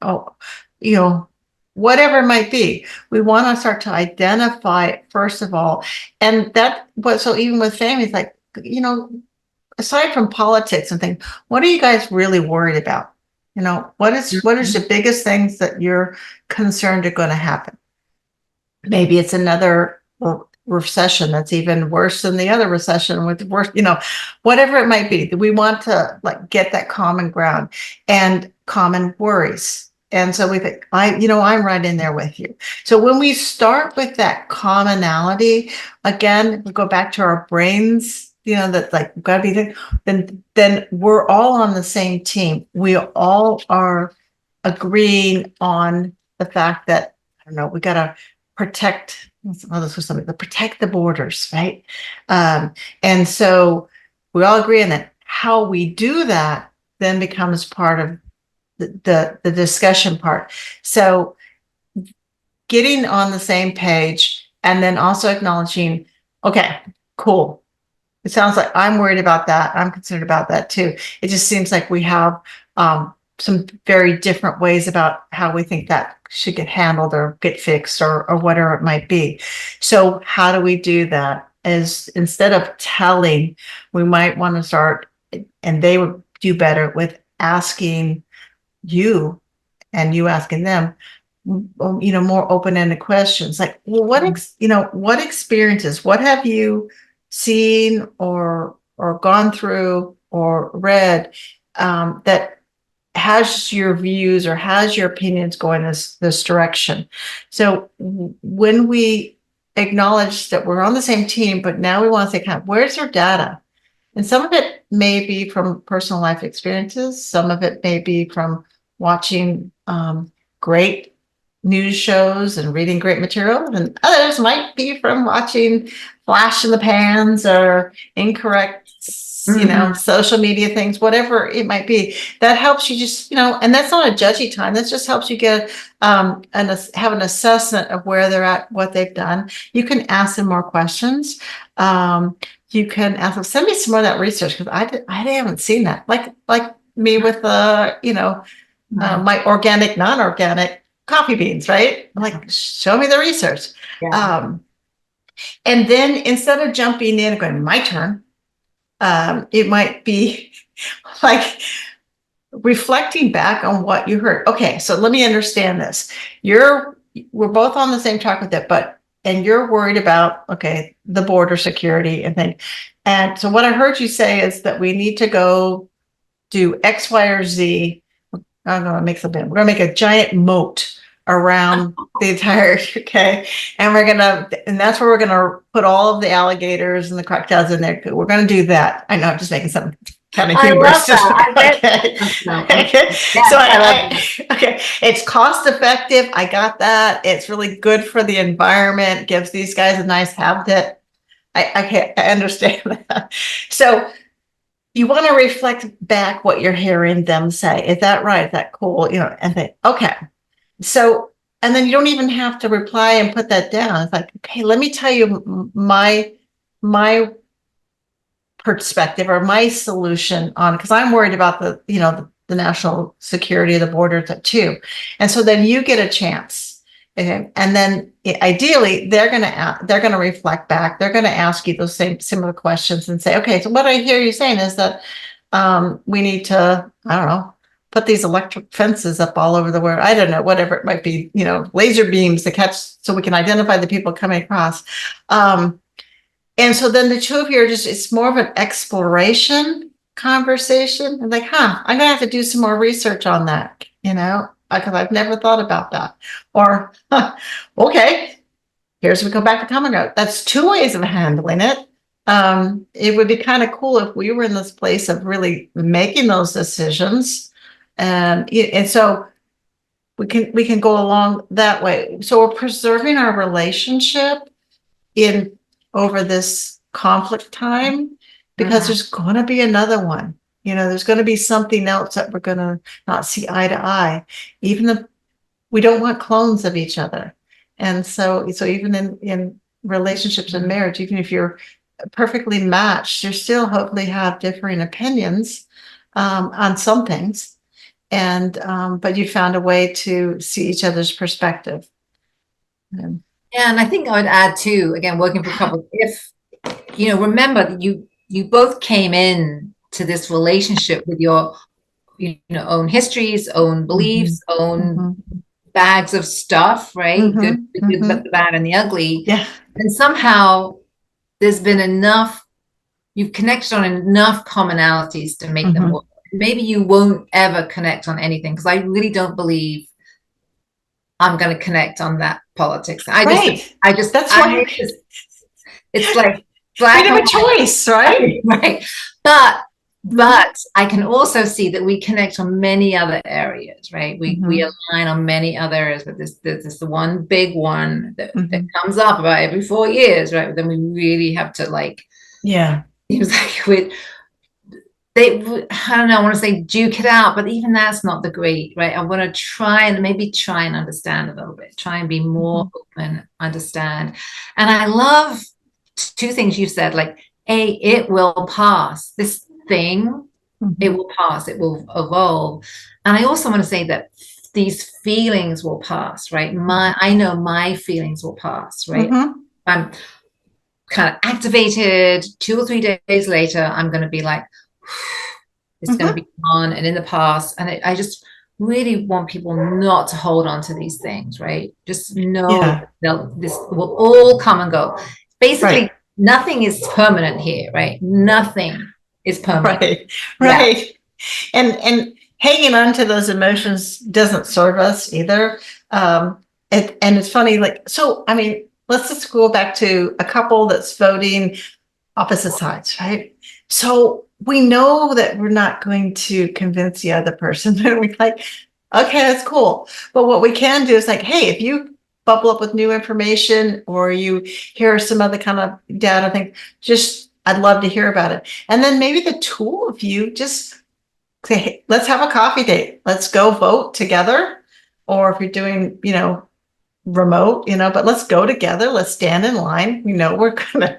Speaker 1: whatever it might be. We want to start to identify it first of all. And so even with families, like, aside from politics and things, what are you guys really worried about? What is the biggest things that you're concerned are going to happen? Maybe it's another recession that's even worse than the other recession with worse, whatever it might be. We want to get that common ground and common worries. And so we think, I'm right in there with you. So when we start with that commonality, again, we go back to our brains, that's gotta be there, then we're all on the same team. We all are agreeing on the fact that, we gotta protect the borders, right? And so we all agree on that. How we do that then becomes part of the discussion part. So getting on the same page, and then also acknowledging, okay, cool. It sounds like I'm worried about that. I'm concerned about that too. It just seems like we have some very different ways about how we think that should get handled or get fixed or whatever it might be. So how do we do that? Is instead of telling, we might want to start, and they would do better with asking you and you asking them, more open-ended questions like, well, what experiences, what have you seen or gone through or read that has your views or has your opinions going this direction. So when we acknowledge that we're on the same team, but now we want to say, kind of, where's their data? And some of it may be from personal life experiences. Some of it may be from watching great news shows and reading great material. And others might be from watching flash in the pans or incorrect, social media things, whatever it might be. That helps you just, and that's not a judgy time. That just helps you get have an assessment of where they're at, what they've done. You can ask them more questions. You can ask them, send me some more of that research because I haven't seen that. Like me with my organic, non-organic coffee beans, right? I'm like, show me the research. Yeah. And then instead of jumping in and going, my turn, it might be like reflecting back on what you heard. Okay, so let me understand this. We're both on the same track with it, and you're worried about, okay, the border security and things. And so what I heard you say is that we need to go do X, Y, or Z. I'm going to make something. We're going to make a giant moat around the entire, okay? And that's where we're going to put all of the alligators and the crocodiles in there. We're going to do that. I know, I'm just making some kind of humorous. Okay. Okay. It's cost effective. I got that. It's really good for the environment. Gives these guys a nice habitat. I understand that. So you want to reflect back what you're hearing them say. Is that right? Is that cool? And think, okay. So, and then you don't even have to reply and put that down. It's like, okay, let me tell you my perspective or my solution on, because I'm worried about the national security of the border too. And so then you get a chance. Okay? And then ideally they're going to reflect back. They're going to ask you those similar questions and say, okay, so what I hear you saying is that we need to, I don't know, put these electric fences up all over the world. I don't know, whatever it might be, laser beams to catch so we can identify the people coming across. And so then the two of you are it's more of an exploration conversation. And like, I'm going to have to do some more research on that, because I've never thought about that. Or, okay, here's we go back to common ground. That's two ways of handling it. It would be kind of cool if we were in this place of really making those decisions. And so we can go along that way. So we're preserving our relationship over this conflict time, because there's going to be another one. There's going to be something else that we're going to not see eye to eye, even if we don't want clones of each other. And so even in relationships and marriage, even if you're perfectly matched, you still hopefully have differing opinions on some things. And but you found a way to see each other's perspective.
Speaker 3: Yeah, and I think I would add too, again, working for couples, if remember that you both came in to this relationship with your own histories, own beliefs, own bags of stuff, right? Good, the bad, and the ugly.
Speaker 1: Yeah.
Speaker 3: And somehow there's been enough, you've connected on enough commonalities to make them work. Maybe you won't ever connect on anything, because I really don't believe I'm going to connect on that politics. It's like
Speaker 1: freedom of choice, right?
Speaker 3: Right. But I can also see that we connect on many other areas, right? We align on many other areas, but there's the one big one that comes up about every 4 years, right? But then we really have to seems like I don't know, I want to say duke it out, but even that's not the great, right? I want to try and understand a little bit, try and be more open, understand. And I love two things you said, like, it will pass. This thing, it will pass, it will evolve. And I also want to say that these feelings will pass, right? I know my feelings will pass, right? I'm kind of activated. 2 or 3 days later, I'm going to be like, it's going to be gone and in the past. And I just really want people not to hold on to these things, right? Just know this will all come and go. Basically, nothing is permanent here, right? Nothing is permanent.
Speaker 1: Right. And hanging on to those emotions doesn't serve us either. And it's funny, like, so, I mean, let's just go back to a couple that's voting opposite sides, right? So we know that we're not going to convince the other person. And we're like, okay, that's cool. But what we can do is like, hey, if you bubble up with new information or you hear some other kind of data thing, I'd love to hear about it. And then maybe the two of you just say, hey, let's have a coffee date. Let's go vote together. Or if you're doing, remote, but let's go together. Let's stand in line. We're gonna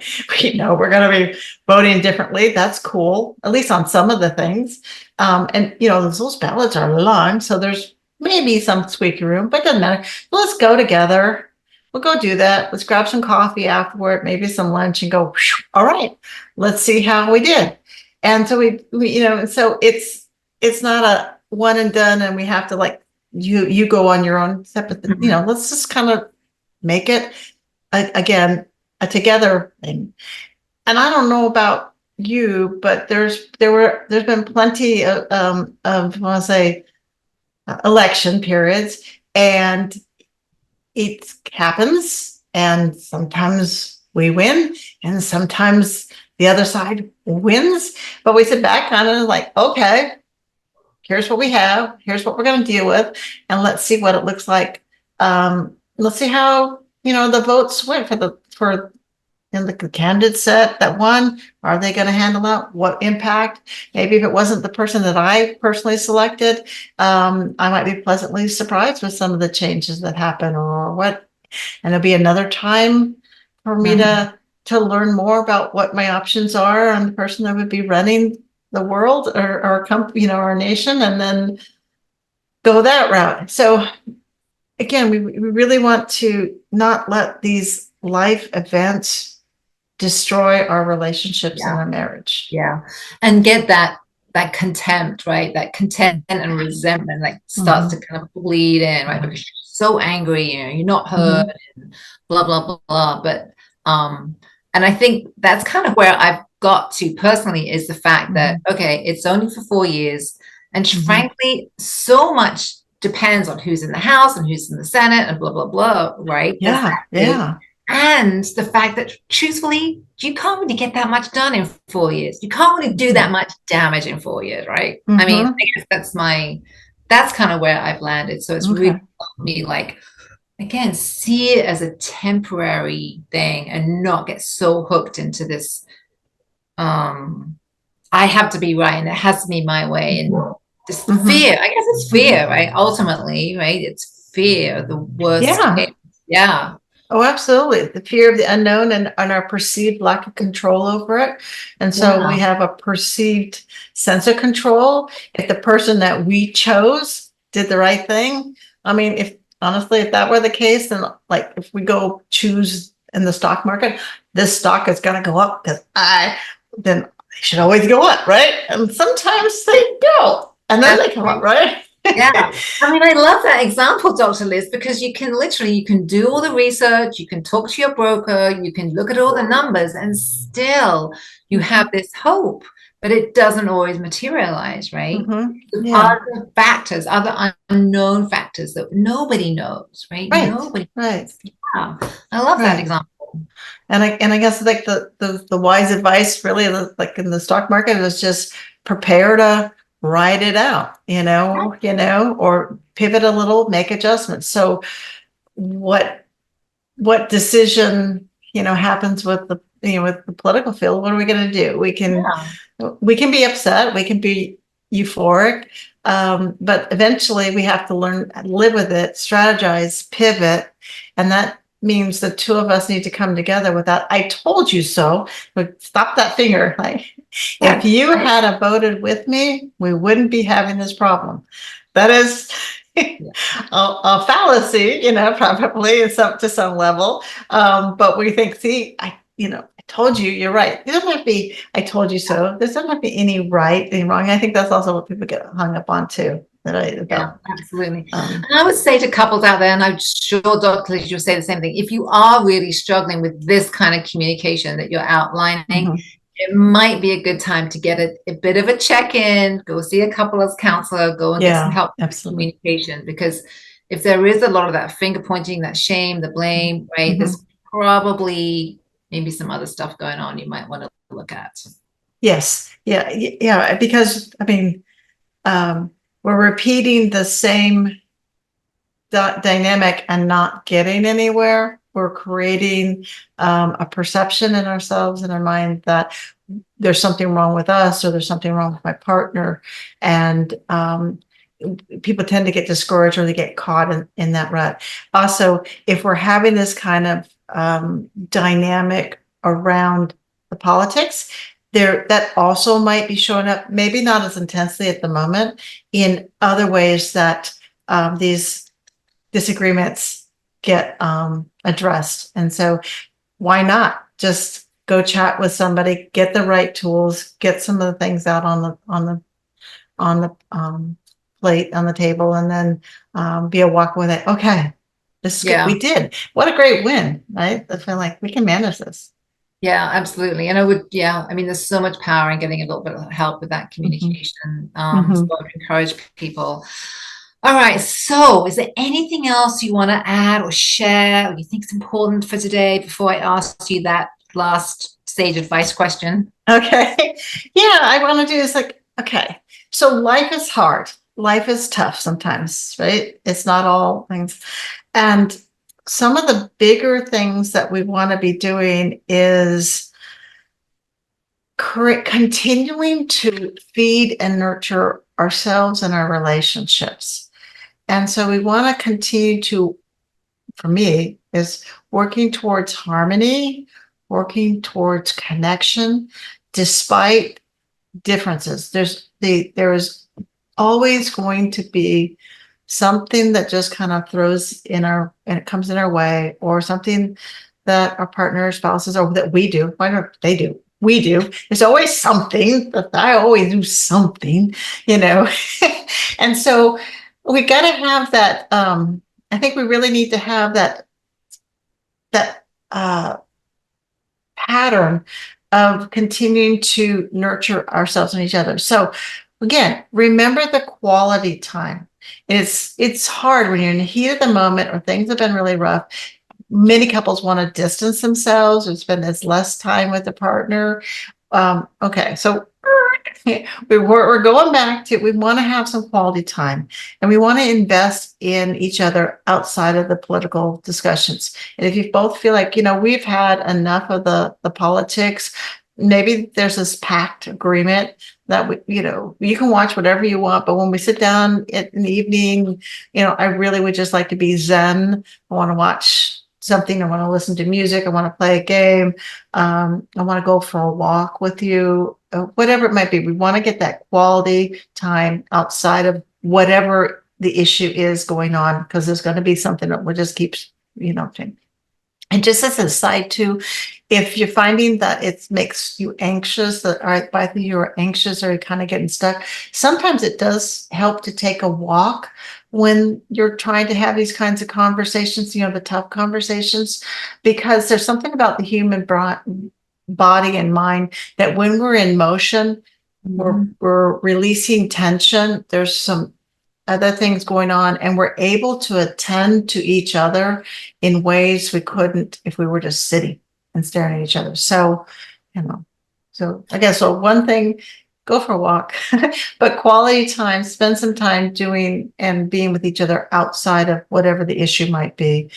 Speaker 1: be voting differently. That's cool, at least on some of the things. And those ballots are long, so there's maybe some squeaky room, but it doesn't matter. Let's go together. We'll go do that. Let's grab some coffee afterward, maybe some lunch, and go. All right, let's see how we did. And so we so it's not a one and done, and we have to like. You go on your own separate, let's just kind of make it again a together thing. And I don't know about you, but there's been plenty of I want to say election periods, and it happens, and sometimes we win, and sometimes the other side wins, but we sit back kind of like, okay, here's what we have. Here's what we're going to deal with, and let's see what it looks like. Let's see how the votes went for the candidate set that won. Are they going to handle out what impact? Maybe if it wasn't the person that I personally selected, I might be pleasantly surprised with some of the changes that happen, or what. And it'll be another time for me to learn more about what my options are on the person that would be running the world or our nation, and then go that route. So again, we really want to not let these life events destroy our relationships and our marriage.
Speaker 3: Yeah. And get that contempt, right? That contempt and resentment like starts to kind of bleed in, right? Because you're so angry, you're not heard, and blah, blah, blah, blah. But and I think that's kind of where I've got to personally, is the fact that, okay, it's only for 4 years. And frankly, so much depends on who's in the House and who's in the Senate and blah, blah, blah, right?
Speaker 1: Yeah.
Speaker 3: And the fact that, truthfully, you can't really get that much done in 4 years. You can't really do that much damage in 4 years, right? I mean, I guess that's kind of where I've landed. So it's really helped me, like, again, see it as a temporary thing and not get so hooked into this. I have to be right, and it has to be my way, and this fear. I guess it's fear, right? Ultimately, right? It's fear, the worst. Yeah.
Speaker 1: Oh, absolutely. The fear of the unknown and our perceived lack of control over it. And so we have a perceived sense of control. If the person that we chose did the right thing, I mean, if that were the case, then like if we go choose in the stock market, this stock is going to go up because then they should always go up, right? And sometimes they don't, and then they come up, right?
Speaker 3: Yeah. I mean, I love that example, Dr. Liz, because you can do all the research, you can talk to your broker, you can look at all the numbers, and still you have this hope, but it doesn't always materialize, right? Other factors, other unknown factors that nobody knows, right? Nobody knows. Yeah. I love that example.
Speaker 1: And I guess like the wise advice really, like in the stock market, is just prepare to ride it out, or pivot a little, make adjustments. So what decision, happens with with the political field, what are we going to do? We can be upset, we can be euphoric, but eventually we have to learn, live with it, strategize, pivot, and that means the two of us need to come together with that. I told you so. But stop that finger. Like, if you had voted with me, we wouldn't be having this problem. That is a fallacy, probably to some level. But we think, see, I told you, you're right. It doesn't have to be, I told you so. There doesn't have to be any right, any wrong. I think that's also what people get hung up on too.
Speaker 3: Yeah, absolutely. And I would say to couples out there, and I'm sure Dr. Liz, you'll say the same thing, if you are really struggling with this kind of communication that you're outlining, it might be a good time to get a bit of a check-in, go see a couples counselor, go and get some help with communication, because if there is a lot of that finger pointing, that shame, the blame, right, there's probably maybe some other stuff going on you might want to look at.
Speaker 1: Yes. Yeah. Because, we're repeating the same dynamic and not getting anywhere. We're creating a perception in ourselves, in our mind, that there's something wrong with us, or there's something wrong with my partner. And people tend to get discouraged, or they get caught in that rut. Also, if we're having this kind of dynamic around the politics, that also might be showing up, maybe not as intensely at the moment, in other ways that these disagreements get addressed. And so why not just go chat with somebody, get the right tools, get some of the things out on the plate, on the table, and then be a walk with it. Okay, this is good. We did. What a great win, right? I feel like we can manage this.
Speaker 3: Yeah, absolutely. And there's so much power in getting a little bit of help with that communication. So I would encourage people. All right. So is there anything else you want to add or share, or you think is important for today before I ask you that last sage advice question?
Speaker 1: Okay. Yeah, I want to do is okay. So life is hard. Life is tough sometimes, right? It's not all things. And some of the bigger things that we want to be doing is continuing to feed and nurture ourselves and our relationships. And so we want to continue to, for me, is working towards harmony, working towards connection, despite differences. There is always going to be something that just kind of and it comes in our way, or something that our partner, spouses, or that we do. Why don't they do? We do. There's always something. I always do something, and so we got to have that. I think we really need to have that pattern of continuing to nurture ourselves and each other. So again, remember the quality time. It's hard when you're in the heat of the moment, or things have been really rough. Many couples want to distance themselves or spend this less time with the partner. Okay, so we're going back to, we want to have some quality time, and we want to invest in each other outside of the political discussions. And if you both feel like, we've had enough of the politics, maybe there's this pact agreement that you can watch whatever you want, but when we sit down in the evening, I really would just like to be zen. I want to watch something. I want to listen to music. I want to play a game. I want to go for a walk with you, whatever it might be. We want to get that quality time outside of whatever the issue is going on, because there's going to be something that will just keep, And just as a side too, if you're finding that it makes you anxious, that either you're anxious or you're kind of getting stuck, sometimes it does help to take a walk when you're trying to have these kinds of conversations, the tough conversations, because there's something about the human body and mind that when we're in motion, we're releasing tension. There's some other things going on, and we're able to attend to each other in ways we couldn't if we were just sitting and staring at each other. So, so I guess, one thing, go for a walk, but quality time, spend some time doing and being with each other outside of whatever the issue might be.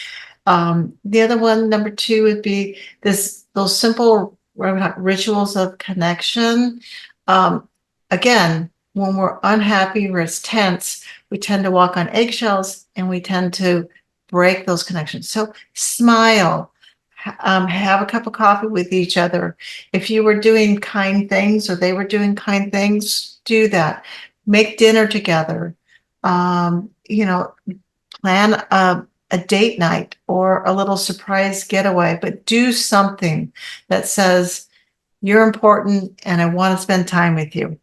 Speaker 1: The other one, number 2, would be those simple rituals of connection. Again, when we're unhappy, we're tense, we tend to walk on eggshells and we tend to break those connections. So smile, have a cup of coffee with each other. If you were doing kind things or they were doing kind things, do that. Make dinner together. Plan a date night or a little surprise getaway, but do something that says, you're important and I want to spend time with you.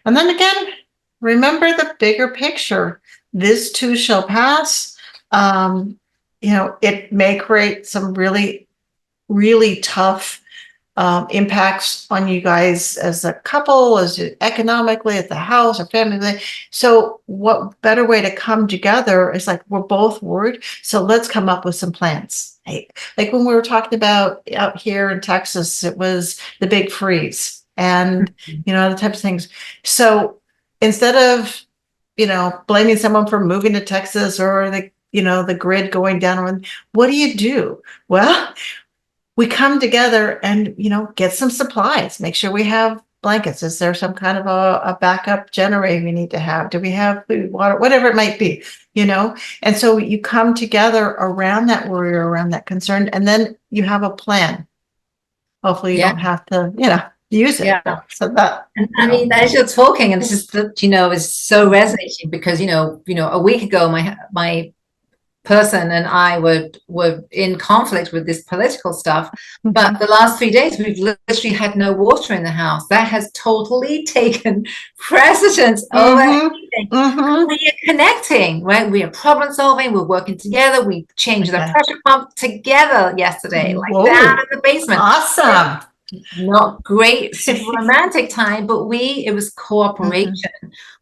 Speaker 1: And then again, remember the bigger picture. This too shall pass. It may create some really, really tough impacts on you guys as a couple, as economically, at the house or family. So what better way to come together is like, we're both worried, so let's come up with some plans. Like when we were talking about out here in Texas, it was the big freeze and, the types of things. So instead of, blaming someone for moving to Texas or the grid going down, what do you do? Well, we come together and, get some supplies, make sure we have blankets. Is there some kind of a backup generator we need to have? Do we have food, water, whatever it might be, And so you come together around that worry, or around that concern, and then you have a plan. Hopefully you don't have to, use it.
Speaker 3: Yeah.
Speaker 1: So that.
Speaker 3: And I mean, as you're talking, and this is, is so resonating because, a week ago, my person and I were in conflict with this political stuff, but the last 3 days we've literally had no water in the house. That has totally taken precedence over everything. We are connecting, right? We are problem solving. We're working together. We changed the pressure pump together yesterday, like down in the basement.
Speaker 1: Awesome.
Speaker 3: Not great, super romantic time, but it was cooperation.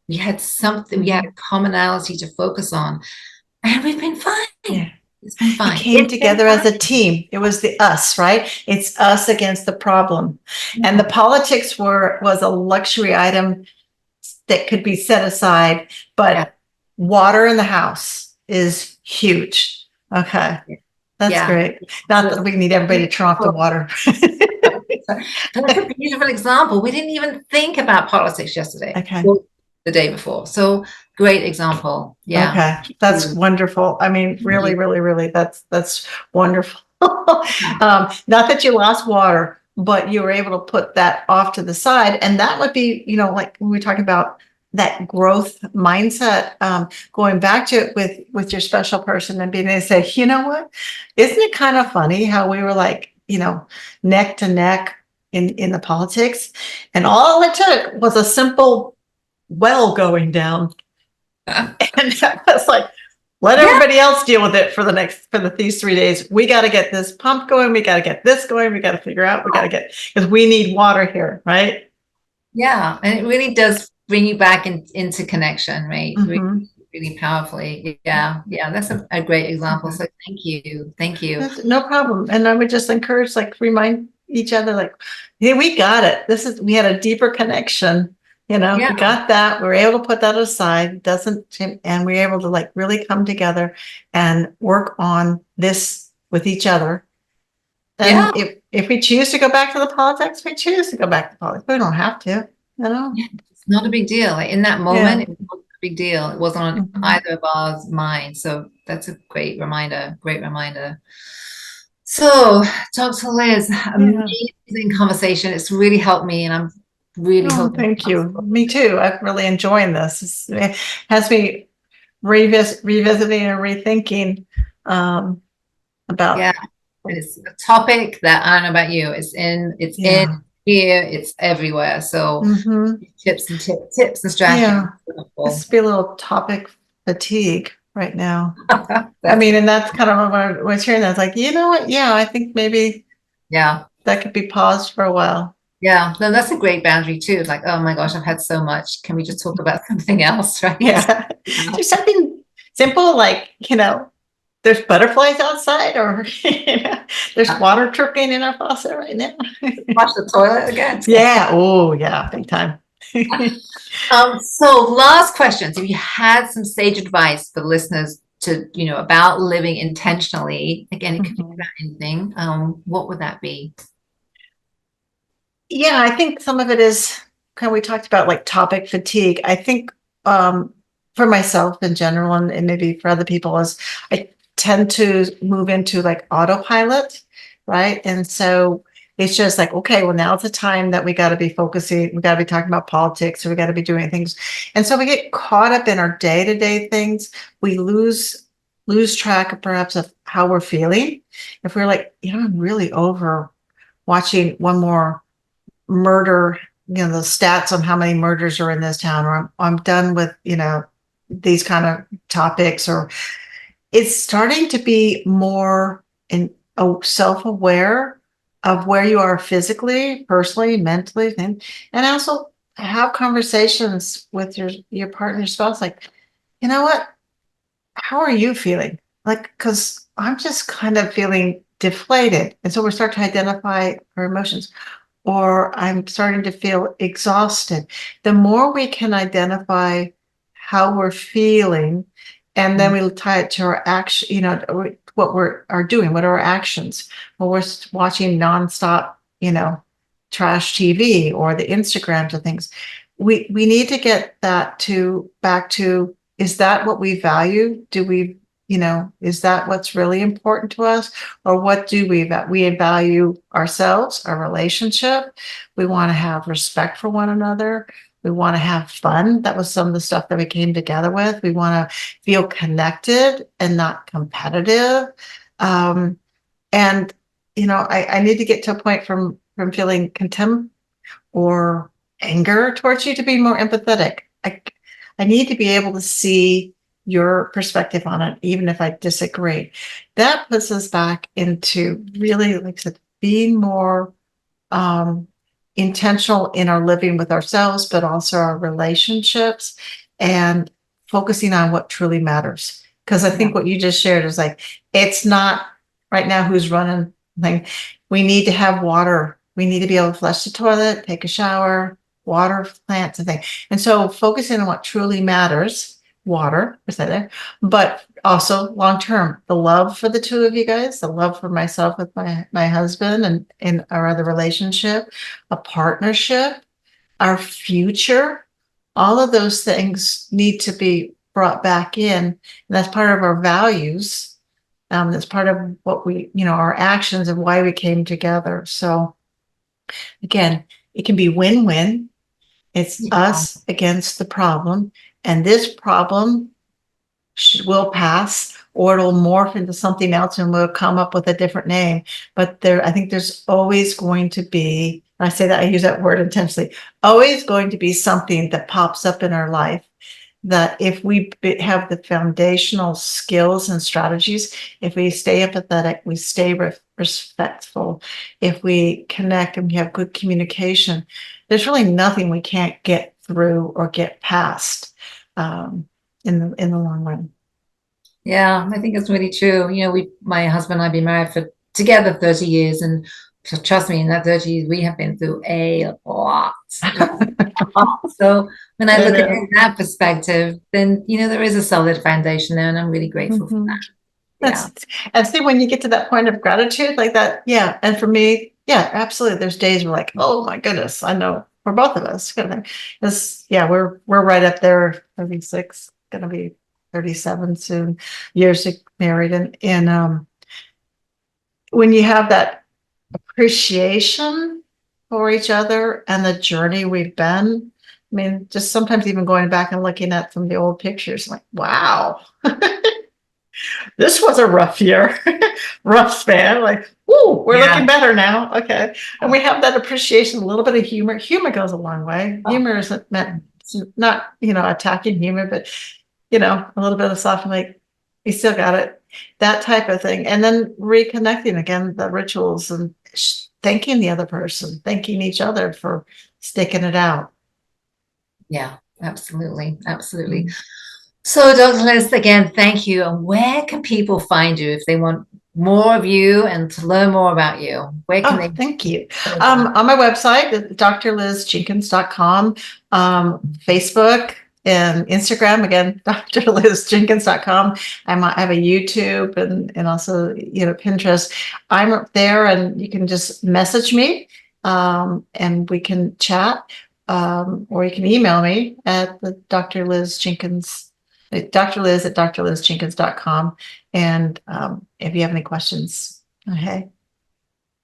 Speaker 3: We had something. We had a commonality to focus on. And we've been fine. Yeah. It's been fine.
Speaker 1: We came together as a team. It was the us, right? It's us against the problem. Yeah. And the politics was a luxury item that could be set aside, but water in the house is huge. Okay. That's great. Not that we need everybody to turn off the water.
Speaker 3: That's a beautiful example. We didn't even think about politics yesterday.
Speaker 1: Okay.
Speaker 3: The day before. So great example. Yeah.
Speaker 1: Okay. That's wonderful. I mean, really, really, really, that's wonderful. Not that you lost water, but you were able to put that off to the side. And that would be, like when we talk about that growth mindset, going back to it with your special person and being able to say, you know what, isn't it kind of funny how we were like, neck to neck in the politics, and all it took was a simple well going down, and that was like, let everybody else deal with it for these 3 days. We got to get this pump going. We got to get this going. We got to figure out. We got to because we need water here, right?
Speaker 3: Yeah, and it really does bring you back into connection, right? Really powerfully. Yeah. That's a great example. So thank you.
Speaker 1: No problem. And I would just encourage, remind each other, hey, we got it. We had a deeper connection. We got that. We were able to put that aside. And we were able to really come together and work on this with each other. And if we choose to go back to the politics, we choose to go back to politics. We don't have to,
Speaker 3: It's not a big deal. In that moment, it wasn't a big deal. It wasn't on either of our minds. So that's a great reminder. So, Dr. Liz, amazing conversation. It's really helped me, and I'm really hoping.
Speaker 1: Thank you. Me too. I'm really enjoying this. It has me revisiting and rethinking about.
Speaker 3: Yeah, it's a topic that I don't know about you. It's in here, it's everywhere. So tips and strategies.
Speaker 1: Yeah, it's be a little topic fatigue right now. I mean, and that's kind of what I was hearing. That's like, you know what? Yeah, I think maybe that could be paused for a while.
Speaker 3: Yeah, no, that's a great boundary too. It's like, oh my gosh, I've had so much. Can we just talk about something else, right?
Speaker 1: Yeah, there's something simple like, there's butterflies outside, or there's water trickling in our faucet right now.
Speaker 3: Wash the toilet again.
Speaker 1: Yeah. Oh, yeah. Big time.
Speaker 3: So last questions. If you had some sage advice for listeners about living intentionally, again, it could be
Speaker 1: Mhm.
Speaker 3: about anything, what would that be?
Speaker 1: Yeah, I think some of it is kind of, we talked about like topic fatigue. I think for myself in general, and maybe for other people, is I tend to move into like autopilot, right? And so it's just like, okay, well, now's the time that we got to be focusing, we got to be talking about politics, or we got to be doing things. And so we get caught up in our day-to-day things. We lose track of perhaps of how we're feeling. If we're like, I'm really over watching one more murder, the stats on how many murders are in this town, or I'm done with, these kind of topics, or it's starting to be more in self-aware of where you are physically, personally, mentally, and also have conversations with your partner, your spouse, like, you know what, how are you feeling? Like, because I'm just kind of feeling deflated. And so we start to identify our emotions, or I'm starting to feel exhausted. The more we can identify how we're feeling, and then we'll tie it to our action, what are doing, what are our actions? Well, we're watching nonstop, trash TV or the Instagrams and things. We need to get that back to, is that what we value? Do we, is that what's really important to us? Or what do we value ourselves, our relationship? We want to have respect for one another. We want to have fun. That was some of the stuff that we came together with. We want to feel connected and not competitive. And I need to get to a point from feeling contempt or anger towards you to be more empathetic. I need to be able to see your perspective on it, even if I disagree. That puts us back into really, like I said, being more intentional in our living with ourselves, but also our relationships, and focusing on what truly matters. Because I think what you just shared is like, it's not right now who's running thing. We need to have water. We need to be able to flush the toilet, take a shower, water plants and things. And so focusing on what truly matters, water, is that there? But also long term, the love for the two of you guys, the love for myself with my husband, and in our other relationship, a partnership, our future, all of those things need to be brought back in. And that's part of our values. That's part of what we, our actions and why we came together. So again, it can be win-win. It's us against the problem, and this problem will pass, or it'll morph into something else, and we'll come up with a different name. But I think there's always going to be, and I say that, I use that word intentionally, always going to be something that pops up in our life, that if we have the foundational skills and strategies, if we stay empathetic, we stay respectful, if we connect and we have good communication, there's really nothing we can't get through or get past in the long run.
Speaker 3: Yeah, I think it's really true. My husband and I have been married together 30 years, and trust me, in that 30 years, we have been through a lot. So when I look at it in that perspective, then, there is a solid foundation there, and I'm really grateful for that.
Speaker 1: And see, when you get to that point of gratitude like that, yeah. And for me, yeah, absolutely. There's days we're like, oh my goodness, I know for both of us, kind of thing. We're right up there, 36, gonna be 37 soon, years married, and when you have that appreciation for each other and the journey we've been. I mean, just sometimes even going back and looking at some of the old pictures, like, wow, this was a rough year, rough span. Like, ooh, we're looking better now. Okay. And we have that appreciation, a little bit of humor. Humor goes a long way. Humor isn't meant, it's not, attacking humor, but, a little bit of soft, like, you still got it. That type of thing. And then reconnecting again, the rituals, and thanking the other person, thanking each other for sticking it out.
Speaker 3: Yeah, absolutely. Absolutely. So, Dr. Liz, again, thank you. And where can people find you if they want more of you and to learn more about you? Where can they?
Speaker 1: Thank you. On my website, drlizjenkins.com, Facebook, and Instagram, again, drlizjenkins.com. I have a YouTube and also, Pinterest. I'm up there, and you can just message me, and we can chat, or you can email me at the Dr. Liz Jenkins, Dr. Liz at drlizjenkins.com. And if you have any questions, okay.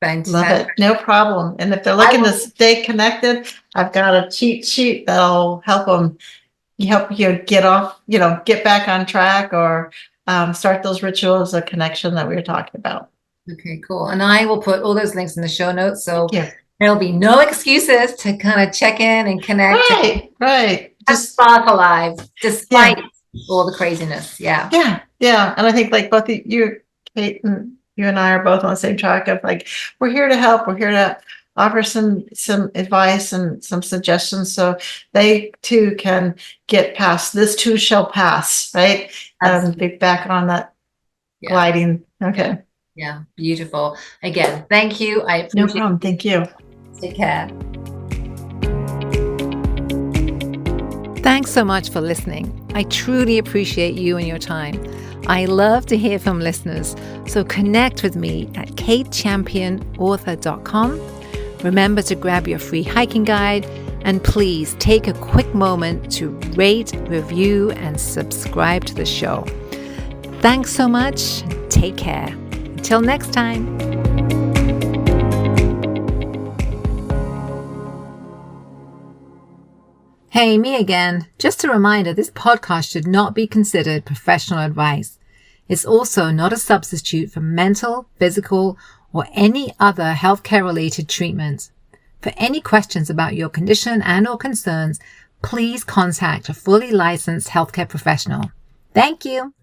Speaker 3: Fantastic.
Speaker 1: Love it. No problem. And if they're looking to stay connected, I've got a cheat sheet that'll help you get back on track, or start those rituals of connection that we were talking about.
Speaker 3: Okay, cool. And I will put all those links in the show notes. So
Speaker 1: Yeah.
Speaker 3: there'll be no excuses to kind of check in and connect.
Speaker 1: Right.
Speaker 3: Just spark alive, despite all the craziness. Yeah.
Speaker 1: And I think, like, both you, Kate, and you and I are both on the same track of, like, we're here to help. We're here to offer some advice and some suggestions, so they too can get past this. Too shall pass, right? And be back on that gliding. Okay.
Speaker 3: Yeah. Beautiful. Again, thank you. I appreciate
Speaker 1: No problem. Thank you.
Speaker 3: Take care.
Speaker 4: Thanks so much for listening. I truly appreciate you and your time. I love to hear from listeners, so connect with me at katechampionauthor.com. Remember to grab your free hiking guide, and please take a quick moment to rate, review, and subscribe to the show. Thanks so much. Take care. Until next time. Hey, me again. Just a reminder, this podcast should not be considered professional advice. It's also not a substitute for mental, physical, or any other healthcare-related treatment. For any questions about your condition and/or concerns, please contact a fully licensed healthcare professional. Thank you.